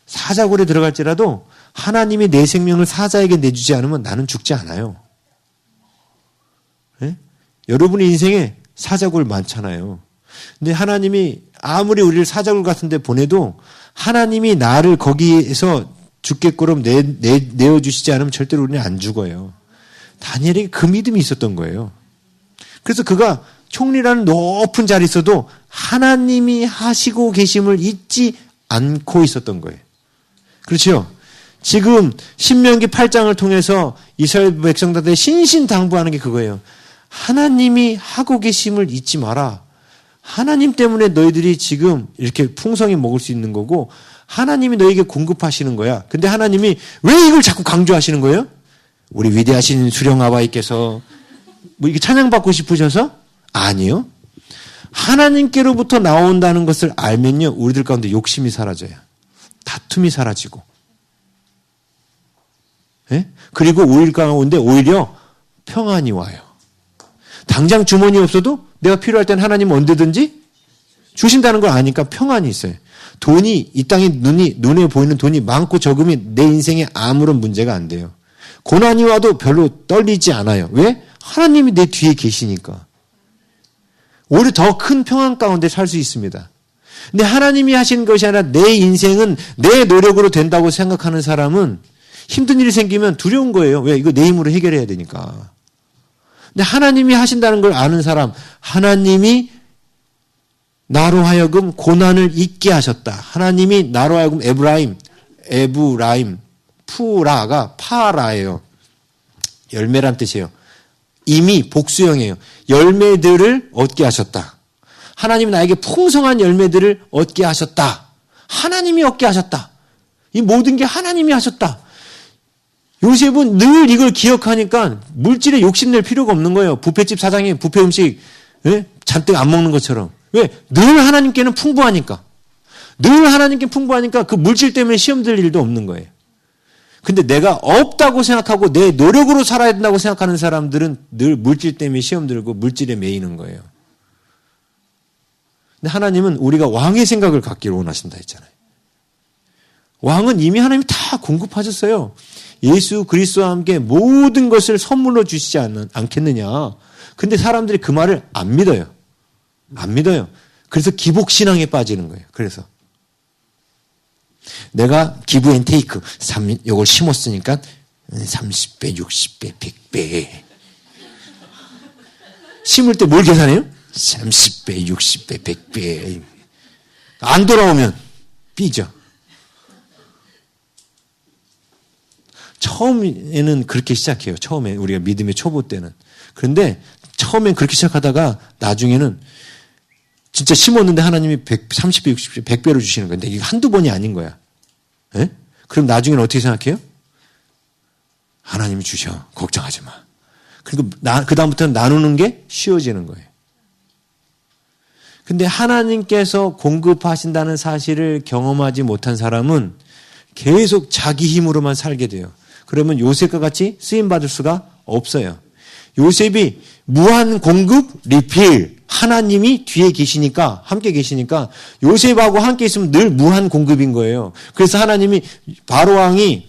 사자굴에 들어갈지라도 하나님이 내 생명을 사자에게 내주지 않으면 나는 죽지 않아요. 네? 여러분의 인생에 사자굴 많잖아요. 근데 하나님이 아무리 우리를 사자굴 같은 데 보내도 하나님이 나를 거기에서 죽게끔 내어주시지 않으면 절대로 우리는 안 죽어요. 다니엘에게 그 믿음이 있었던 거예요. 그래서 그가 총리라는 높은 자리에 있어도 하나님이 하시고 계심을 잊지 않고 있었던 거예요. 그렇죠? 지금 신명기 8장을 통해서 이스라엘 백성들한테 신신당부하는 게 그거예요. 하나님이 하고 계심을 잊지 마라. 하나님 때문에 너희들이 지금 이렇게 풍성히 먹을 수 있는 거고 하나님이 너희에게 공급하시는 거야. 근데 하나님이 왜 이걸 자꾸 강조하시는 거예요? 우리 위대하신 수령아바이께서 뭐 이게 찬양받고 싶으셔서? 아니요. 하나님께로부터 나온다는 것을 알면요. 우리들 가운데 욕심이 사라져요. 다툼이 사라지고. 네? 그리고 오일 가운데 오히려 평안이 와요. 당장 주머니 없어도 내가 필요할 땐 하나님 언제든지 주신다는 걸 아니까 평안이 있어요. 돈이 이 땅에 눈에 보이는 돈이 많고 적음이 내 인생에 아무런 문제가 안 돼요. 고난이 와도 별로 떨리지 않아요. 왜? 하나님이 내 뒤에 계시니까. 오히려 더 큰 평안 가운데 살 수 있습니다. 근데 하나님이 하시는 것이 아니라 내 인생은 내 노력으로 된다고 생각하는 사람은 힘든 일이 생기면 두려운 거예요. 왜? 이거 내 힘으로 해결해야 되니까. 근데 하나님이 하신다는 걸 아는 사람, 하나님이 나로 하여금 고난을 잊게 하셨다. 하나님이 나로 하여금 에브라임, 푸라가 파라예요. 열매란 뜻이에요. 이미 복수형이에요. 열매들을 얻게 하셨다. 하나님이 나에게 풍성한 열매들을 얻게 하셨다. 하나님이 얻게 하셨다. 이 모든 게 하나님이 하셨다. 요셉은 늘 이걸 기억하니까 물질에 욕심낼 필요가 없는 거예요. 뷔페집 사장이 뷔페 음식 잔뜩 안 먹는 것처럼. 왜? 늘 하나님께는 풍부하니까. 늘 하나님께 풍부하니까 그 물질 때문에 시험 들 일도 없는 거예요. 근데 내가 없다고 생각하고 내 노력으로 살아야 된다고 생각하는 사람들은 늘 물질 때문에 시험 들고 물질에 매이는 거예요. 근데 하나님은 우리가 왕의 생각을 갖기를 원하신다 했잖아요. 왕은 이미 하나님이 다 공급하셨어요. 예수 그리스도와 함께 모든 것을 선물로 주시지 않겠느냐. 근데 사람들이 그 말을 안 믿어요. 안 믿어요. 그래서 기복신앙에 빠지는 거예요. 그래서 내가 기브 앤 테이크 요걸 심었으니까 30배, 60배, 100배 심을 때 뭘 계산해요? 30배, 60배, 100배 안 돌아오면 삐져. 처음에는 그렇게 시작해요. 처음에 우리가 믿음의 초보 때는. 그런데 처음엔 그렇게 시작하다가 나중에는 진짜 심었는데 하나님이 30배, 60배, 100배로 주시는 건데 이게 한두 번이 아닌 거야. 예? 그럼 나중에는 어떻게 생각해요? 하나님이 주셔. 걱정하지 마. 그리고 그다음부터는 나누는 게 쉬워지는 거예요. 근데 하나님께서 공급하신다는 사실을 경험하지 못한 사람은 계속 자기 힘으로만 살게 돼요. 그러면 요셉과 같이 쓰임받을 수가 없어요. 요셉이 무한 공급, 리필, 하나님이 뒤에 계시니까, 함께 계시니까 요셉하고 함께 있으면 늘 무한 공급인 거예요. 그래서 하나님이 바로왕이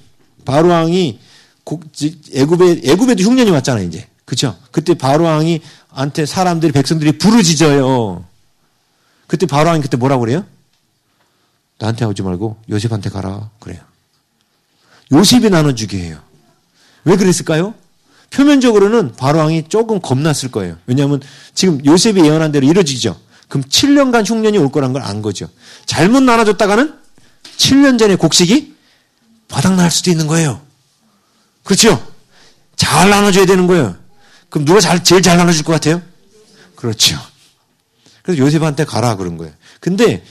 애굽에도 흉년이 왔잖아요, 이제. 그쵸? 그때 바로왕이 한테 사람들이, 백성들이 부르짖어요. 그때 바로왕이 그때 뭐라고 그래요? 나한테 오지 말고 요셉한테 가라. 그래요. 요셉이 나눠주게 해요. 왜 그랬을까요? 표면적으로는 바로왕이 조금 겁났을 거예요. 왜냐하면 지금 요셉이 예언한 대로 이루어지죠. 그럼 7년간 흉년이 올 거란 걸 안 거죠. 잘못 나눠줬다가는 7년 전에 곡식이 바닥날 수도 있는 거예요. 그렇죠? 잘 나눠줘야 되는 거예요. 그럼 누가 제일 잘 나눠줄 것 같아요? 그렇죠. 그래서 요셉한테 가라 그런 거예요. 근데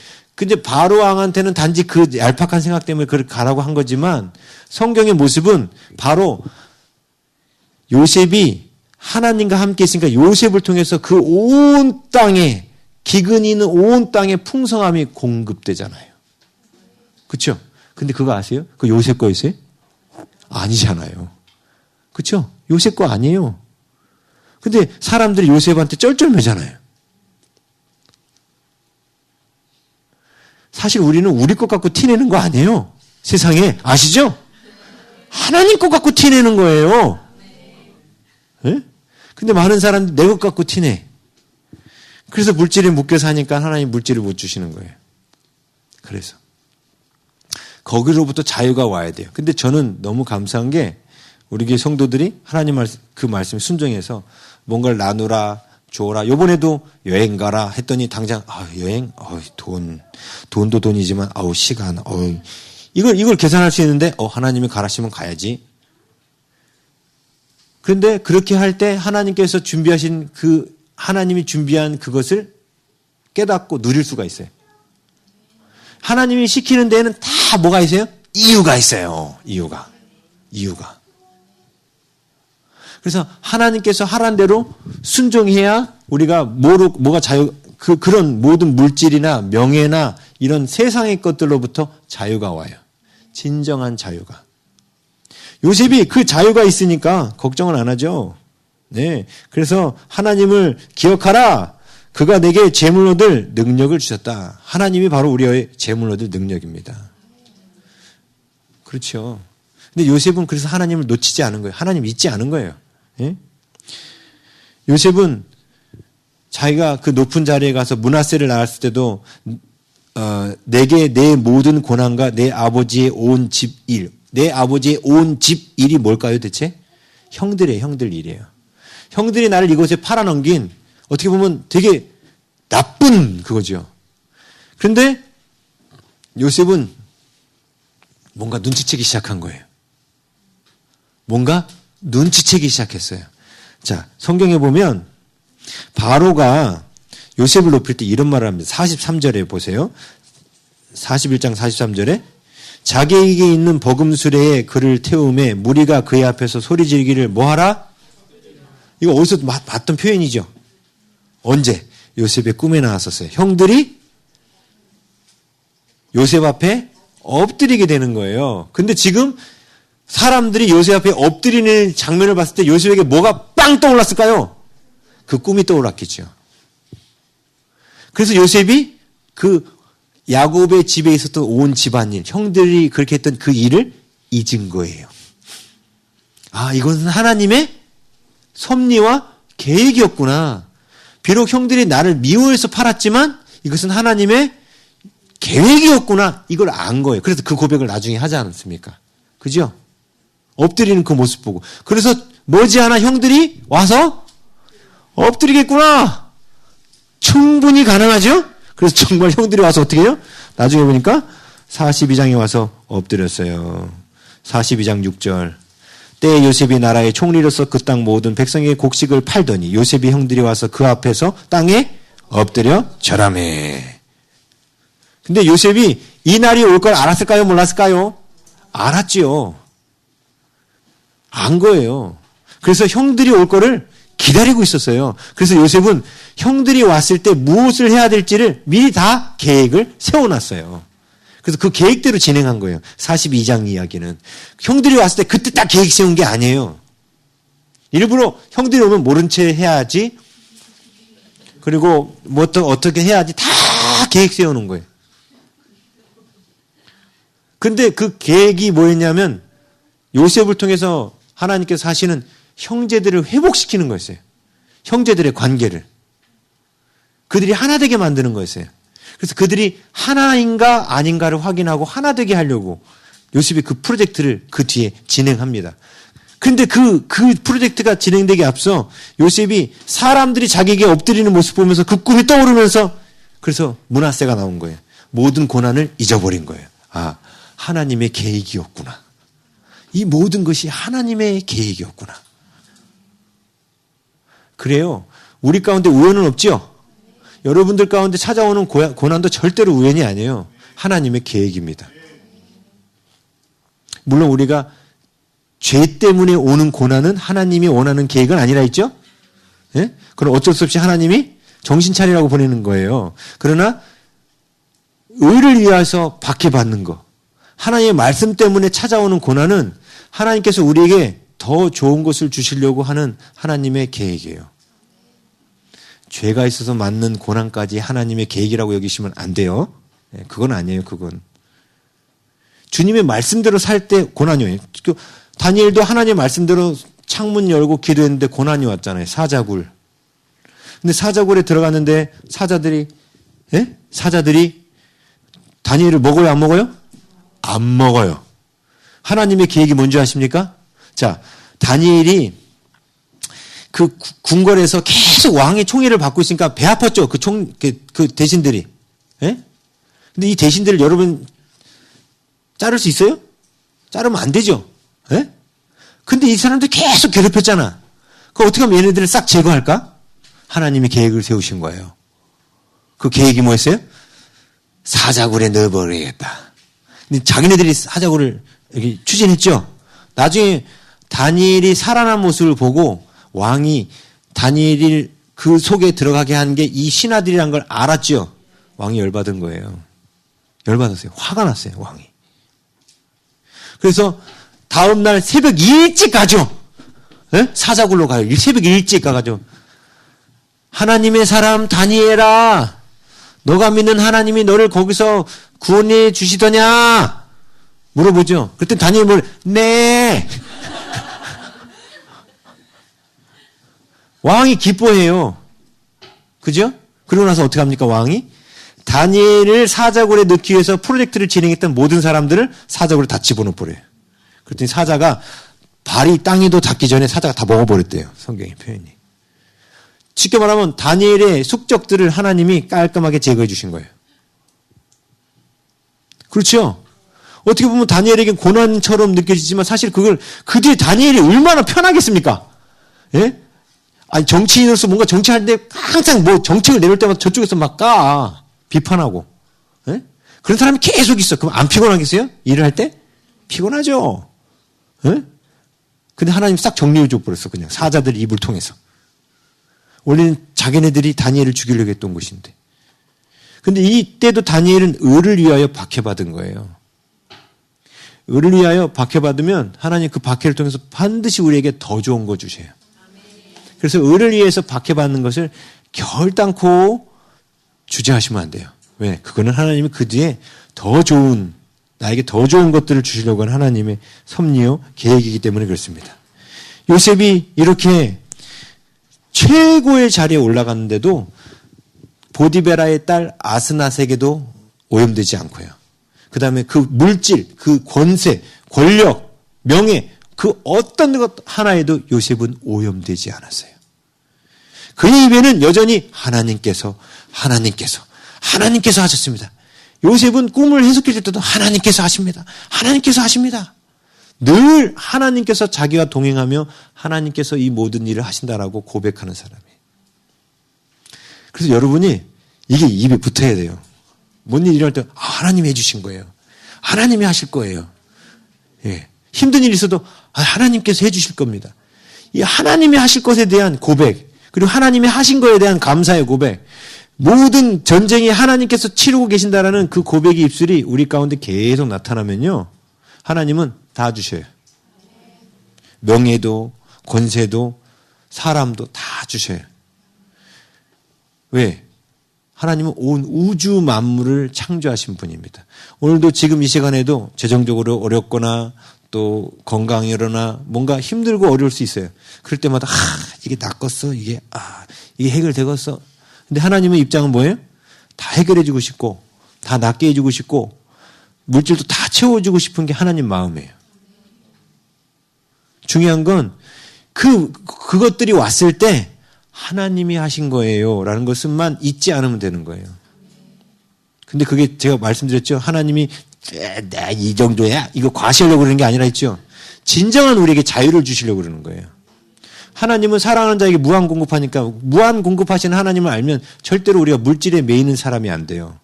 바로왕한테는 단지 그 얄팍한 생각 때문에 그렇게 가라고 한 거지만 성경의 모습은 바로 요셉이 하나님과 함께 있으니까 요셉을 통해서 그 온 땅에 기근이 있는 온 땅에 풍성함이 공급되잖아요. 그렇죠? 근데 그거 아세요? 그 요셉 거였어요? 아니잖아요. 그렇죠? 요셉 거 아니에요. 근데 사람들이 요셉한테 쩔쩔매잖아요. 사실 우리는 우리 것 갖고 티내는 거 아니에요. 세상에. 아시죠? 하나님 것 갖고 티내는 거예요. 네? 근데 많은 사람들이 내 것 갖고 티내. 그래서 물질에 묶여 사니까 하나님 물질을 못 주시는 거예요. 그래서. 거기로부터 자유가 와야 돼요. 근데 저는 너무 감사한 게 우리 교회 성도들이 하나님 그 말씀에 순종해서 뭔가를 나누라, 줘라. 요번에도 여행 가라 했더니 당장 여행, 돈도 돈이지만 시간, 이걸 계산할 수 있는데 하나님이 가라시면 가야지. 그런데 그렇게 할 때 하나님께서 준비하신 하나님이 준비한 그것을 깨닫고 누릴 수가 있어요. 하나님이 시키는 데에는 다 뭐가 있어요? 이유가 있어요. 이유가. 그래서 하나님께서 하라는 대로 순종해야 우리가 뭐가 그런 모든 물질이나 명예나 이런 세상의 것들로부터 자유가 와요. 진정한 자유가. 요셉이 그 자유가 있으니까 걱정을 안 하죠. 네. 그래서 하나님을 기억하라. 그가 내게 재물로 얻을 능력을 주셨다. 하나님이 바로 우리의 재물로 얻을 능력입니다. 그렇죠. 근데 요셉은 그래서 하나님을 놓치지 않은 거예요. 하나님 잊지 않은 거예요. 예? 요셉은 자기가 그 높은 자리에 가서 므낫세를 낳았을 때도 내게 내 모든 고난과 내 아버지의 온 집 일, 내 아버지의 온 집 일이 뭘까요 대체? 형들 일이에요. 형들이 나를 이곳에 팔아넘긴 어떻게 보면 되게 나쁜 그거죠. 그런데 요셉은 뭔가 눈치채기 시작한 거예요. 뭔가 눈치채기 시작했어요. 자, 성경에 보면 바로가 요셉을 높일 때 이런 말을 합니다. 43절에 보세요. 41장 43절에 자기에게 있는 버금수레에 그를 태우매 무리가 그의 앞에서 소리 지르기를 뭐하라? 이거 어디서 봤던 표현이죠. 언제? 요셉의 꿈에 나왔었어요. 형들이 요셉 앞에 엎드리게 되는 거예요. 근데 지금 사람들이 요셉 앞에 엎드리는 장면을 봤을 때 요셉에게 뭐가 빵 떠올랐을까요? 그 꿈이 떠올랐겠죠. 그래서 요셉이 그 야곱의 집에 있었던 온 집안일, 형들이 그렇게 했던 그 일을 잊은 거예요. 아, 이것은 하나님의 섭리와 계획이었구나. 비록 형들이 나를 미워해서 팔았지만 이것은 하나님의 계획이었구나. 이걸 안 거예요. 그래서 그 고백을 나중에 하지 않았습니까? 그죠? 엎드리는 그 모습 보고. 그래서 머지않아 형들이 와서 엎드리겠구나. 충분히 가능하죠? 그래서 정말 형들이 와서 어떻게 해요? 나중에 보니까 42장에 와서 엎드렸어요. 42장 6절. 때에 요셉이 나라의 총리로서 그 땅 모든 백성의 곡식을 팔더니 요셉의 형들이 와서 그 앞에서 땅에 엎드려 절하매. 근데 요셉이 이 날이 올 걸 알았을까요? 몰랐을까요? 알았지요. 안 거예요. 그래서 형들이 올 거를 기다리고 있었어요. 그래서 요셉은 형들이 왔을 때 무엇을 해야 될지를 미리 다 계획을 세워놨어요. 그래서 그 계획대로 진행한 거예요. 42장 이야기는. 형들이 왔을 때 그때 딱 계획 세운 게 아니에요. 일부러 형들이 오면 모른 채 해야지. 그리고 뭐 어떻게 해야지 다 계획 세워놓은 거예요. 근데 그 계획이 뭐였냐면 요셉을 통해서 하나님께서 하시는 형제들을 회복시키는 거였어요. 형제들의 관계를. 그들이 하나 되게 만드는 거였어요. 그래서 그들이 하나인가 아닌가를 확인하고 하나 되게 하려고 요셉이 그 프로젝트를 그 뒤에 진행합니다. 근데 그 프로젝트가 진행되기 앞서 요셉이 사람들이 자기에게 엎드리는 모습 보면서 그 꿈이 떠오르면서 그래서 므낫세가 나온 거예요. 모든 고난을 잊어버린 거예요. 아, 하나님의 계획이었구나. 이 모든 것이 하나님의 계획이었구나. 그래요. 우리 가운데 우연은 없지요? 여러분들 가운데 찾아오는 고난도 절대로 우연이 아니에요. 하나님의 계획입니다. 물론 우리가 죄 때문에 오는 고난은 하나님이 원하는 계획은 아니라 했죠? 예? 그럼 어쩔 수 없이 하나님이 정신 차리라고 보내는 거예요. 그러나 의를 위해서 박해받는 거. 하나님의 말씀 때문에 찾아오는 고난은 하나님께서 우리에게 더 좋은 것을 주시려고 하는 하나님의 계획이에요. 죄가 있어서 맞는 고난까지 하나님의 계획이라고 여기시면 안 돼요. 그건 아니에요. 그건. 주님의 말씀대로 살 때 고난이 와요. 다니엘도 하나님의 말씀대로 창문 열고 기도했는데 고난이 왔잖아요. 사자굴. 근데 사자굴에 들어갔는데 사자들이 다니엘을 먹어요? 안 먹어요? 안 먹어요. 하나님의 계획이 뭔지 아십니까? 자, 다니엘이 그 궁궐에서 계속 왕의 총애를 받고 있으니까 배 아팠죠. 그 대신들이. 예? 근데 이 대신들을 여러분 자를 수 있어요? 자르면 안 되죠. 예? 근데 이 사람들 계속 괴롭혔잖아. 그 어떻게 하면 얘네들을 싹 제거할까? 하나님이 계획을 세우신 거예요. 그 계획이 뭐였어요? 사자굴에 넣어버리겠다. 근데 자기네들이 사자굴을 여기 추진했죠. 나중에 다니엘이 살아난 모습을 보고 왕이 다니엘을 그 속에 들어가게 한 게 이 신하들이란 걸 알았죠. 왕이 열받은 거예요. 열받았어요. 화가 났어요. 왕이. 그래서 다음날 새벽 일찍 가죠. 네? 사자굴로 가요. 새벽 일찍 가가지고 하나님의 사람 다니엘아, 너가 믿는 하나님이 너를 거기서 구원해 주시더냐 물어보죠. 그때 다니엘이 네. 왕이 기뻐해요. 그죠? 그러고 나서 어떻게 합니까? 왕이 다니엘을 사자굴에 넣기 위해서 프로젝트를 진행했던 모든 사람들을 사자굴에 다 집어넣어버려요. 그랬더니 사자가 발이 땅에도 닿기 전에 사자가 다 먹어버렸대요. 성경의 표현이. 쉽게 말하면 다니엘의 숙적들을 하나님이 깔끔하게 제거해 주신 거예요. 그렇죠? 어떻게 보면 다니엘에겐 고난처럼 느껴지지만 사실 그 뒤에 다니엘이 얼마나 편하겠습니까? 예? 아니, 정치인으로서 뭔가 정치하는데 항상 뭐 정책을 내놓을 때마다 저쪽에서 막 비판하고. 예? 그런 사람이 계속 있어. 그럼 안 피곤하겠어요? 일을 할 때? 피곤하죠. 예? 근데 하나님 싹 정리해 줘버렸어. 그냥 사자들 입을 통해서. 원래는 자기네들이 다니엘을 죽이려고 했던 것인데. 근데 이때도 다니엘은 의를 위하여 박해받은 거예요. 을을 위하여 박해받으면 하나님 그 박해를 통해서 반드시 우리에게 더 좋은 거 주셔요. 그래서 을을 위해서 박해받는 것을 결단코 주저하시면 안 돼요. 왜? 그거는 하나님이 그 뒤에 더 좋은, 나에게 더 좋은 것들을 주시려고 하는 하나님의 섭리요 계획이기 때문에 그렇습니다. 요셉이 이렇게 최고의 자리에 올라갔는데도 보디베라의 딸 아스낫에게도 오염되지 않고요. 그 다음에 그 물질, 그 권세, 권력, 명예, 그 어떤 것 하나에도 요셉은 오염되지 않았어요. 그의 입에는 여전히 하나님께서 하셨습니다. 요셉은 꿈을 해석해 줄 때도 하나님께서 하십니다. 하나님께서 하십니다. 늘 하나님께서 자기와 동행하며 하나님께서 이 모든 일을 하신다라고 고백하는 사람이에요. 그래서 여러분이 이게 입에 붙어야 돼요. 뭔 일 일어날 때 하나님이 해주신 거예요. 하나님이 하실 거예요. 예. 힘든 일이 있어도 하나님께서 해주실 겁니다. 이 하나님이 하실 것에 대한 고백, 그리고 하나님이 하신 것에 대한 감사의 고백, 모든 전쟁이 하나님께서 치르고 계신다라는 그 고백의 입술이 우리 가운데 계속 나타나면요, 하나님은 다 주셔요. 명예도, 권세도, 사람도 다 주셔요. 왜? 하나님은 온 우주 만물을 창조하신 분입니다. 오늘도 지금 이 시간에도 재정적으로 어렵거나 또 건강이거나 뭔가 힘들고 어려울 수 있어요. 그럴 때마다 이게 낫겠어, 이게 해결되겠어. 근데 하나님의 입장은 뭐예요? 다 해결해 주고 싶고 다 낫게 해주고 싶고 물질도 다 채워주고 싶은 게 하나님 마음이에요. 중요한 건 그것들이 왔을 때 하나님이 하신 거예요 라는 것만 잊지 않으면 되는 거예요. 근데 그게 제가 말씀드렸죠. 하나님이 나 이 정도야? 이거 과시하려고 그러는 게 아니라 했죠. 진정한 우리에게 자유를 주시려고 그러는 거예요. 하나님은 사랑하는 자에게 무한 공급하니까 무한 공급하시는 하나님을 알면 절대로 우리가 물질에 매이는 사람이 안 돼요.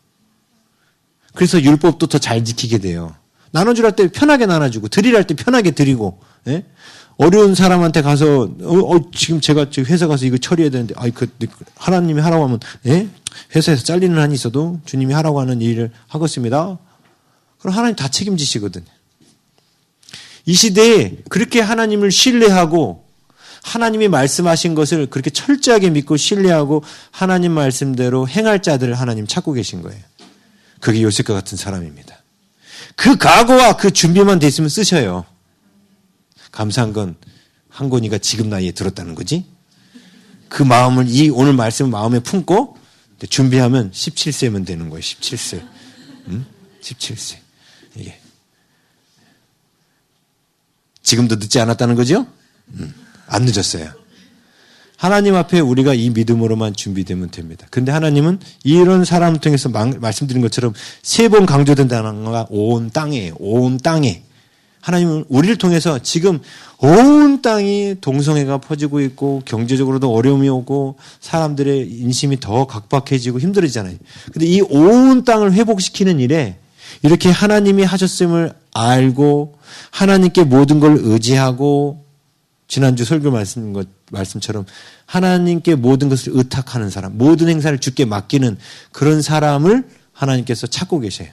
그래서 율법도 더 잘 지키게 돼요. 나눠줄 할 때 편하게 나눠주고 드리할 때 편하게 드리고, 예? 어려운 사람한테 가서 지금 제가 회사 가서 이거 처리해야 되는데 하나님이 하라고 하면, 예? 회사에서 잘리는 한이 있어도 주님이 하라고 하는 일을 하겠습니다. 그럼 하나님 다 책임지시거든요. 이 시대에 그렇게 하나님을 신뢰하고 하나님이 말씀하신 것을 그렇게 철저하게 믿고 신뢰하고 하나님 말씀대로 행할 자들을 하나님 찾고 계신 거예요. 그게 요셉과 같은 사람입니다. 그 각오와 그 준비만 돼 있으면 쓰셔요. 감사한 건 한곤이가 지금 나이에 들었다는 거지. 그 마음을 오늘 말씀을 마음에 품고 준비하면 17세면 되는 거예요. 17세. 17세. 이게 지금도 늦지 않았다는 거죠? 안 늦었어요. 하나님 앞에 우리가 이 믿음으로만 준비되면 됩니다. 근데 하나님은 이런 사람을 통해서 말씀드린 것처럼 3번 강조된다는 거가 온 땅에, 온 땅에. 하나님은 우리를 통해서 지금 온 땅이 동성애가 퍼지고 있고 경제적으로도 어려움이 오고 사람들의 인심이 더 각박해지고 힘들어지잖아요. 근데 이 온 땅을 회복시키는 일에 이렇게 하나님이 하셨음을 알고 하나님께 모든 걸 의지하고 지난주 설교 말씀처럼 하나님께 모든 것을 의탁하는 사람, 모든 행사를 주께 맡기는 그런 사람을 하나님께서 찾고 계세요.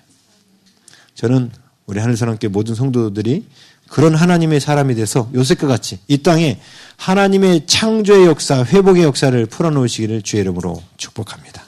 저는 우리 하늘사람께 모든 성도들이 그런 하나님의 사람이 돼서 요셉과 같이 이 땅에 하나님의 창조의 역사, 회복의 역사를 풀어놓으시기를 주의 이름으로 축복합니다.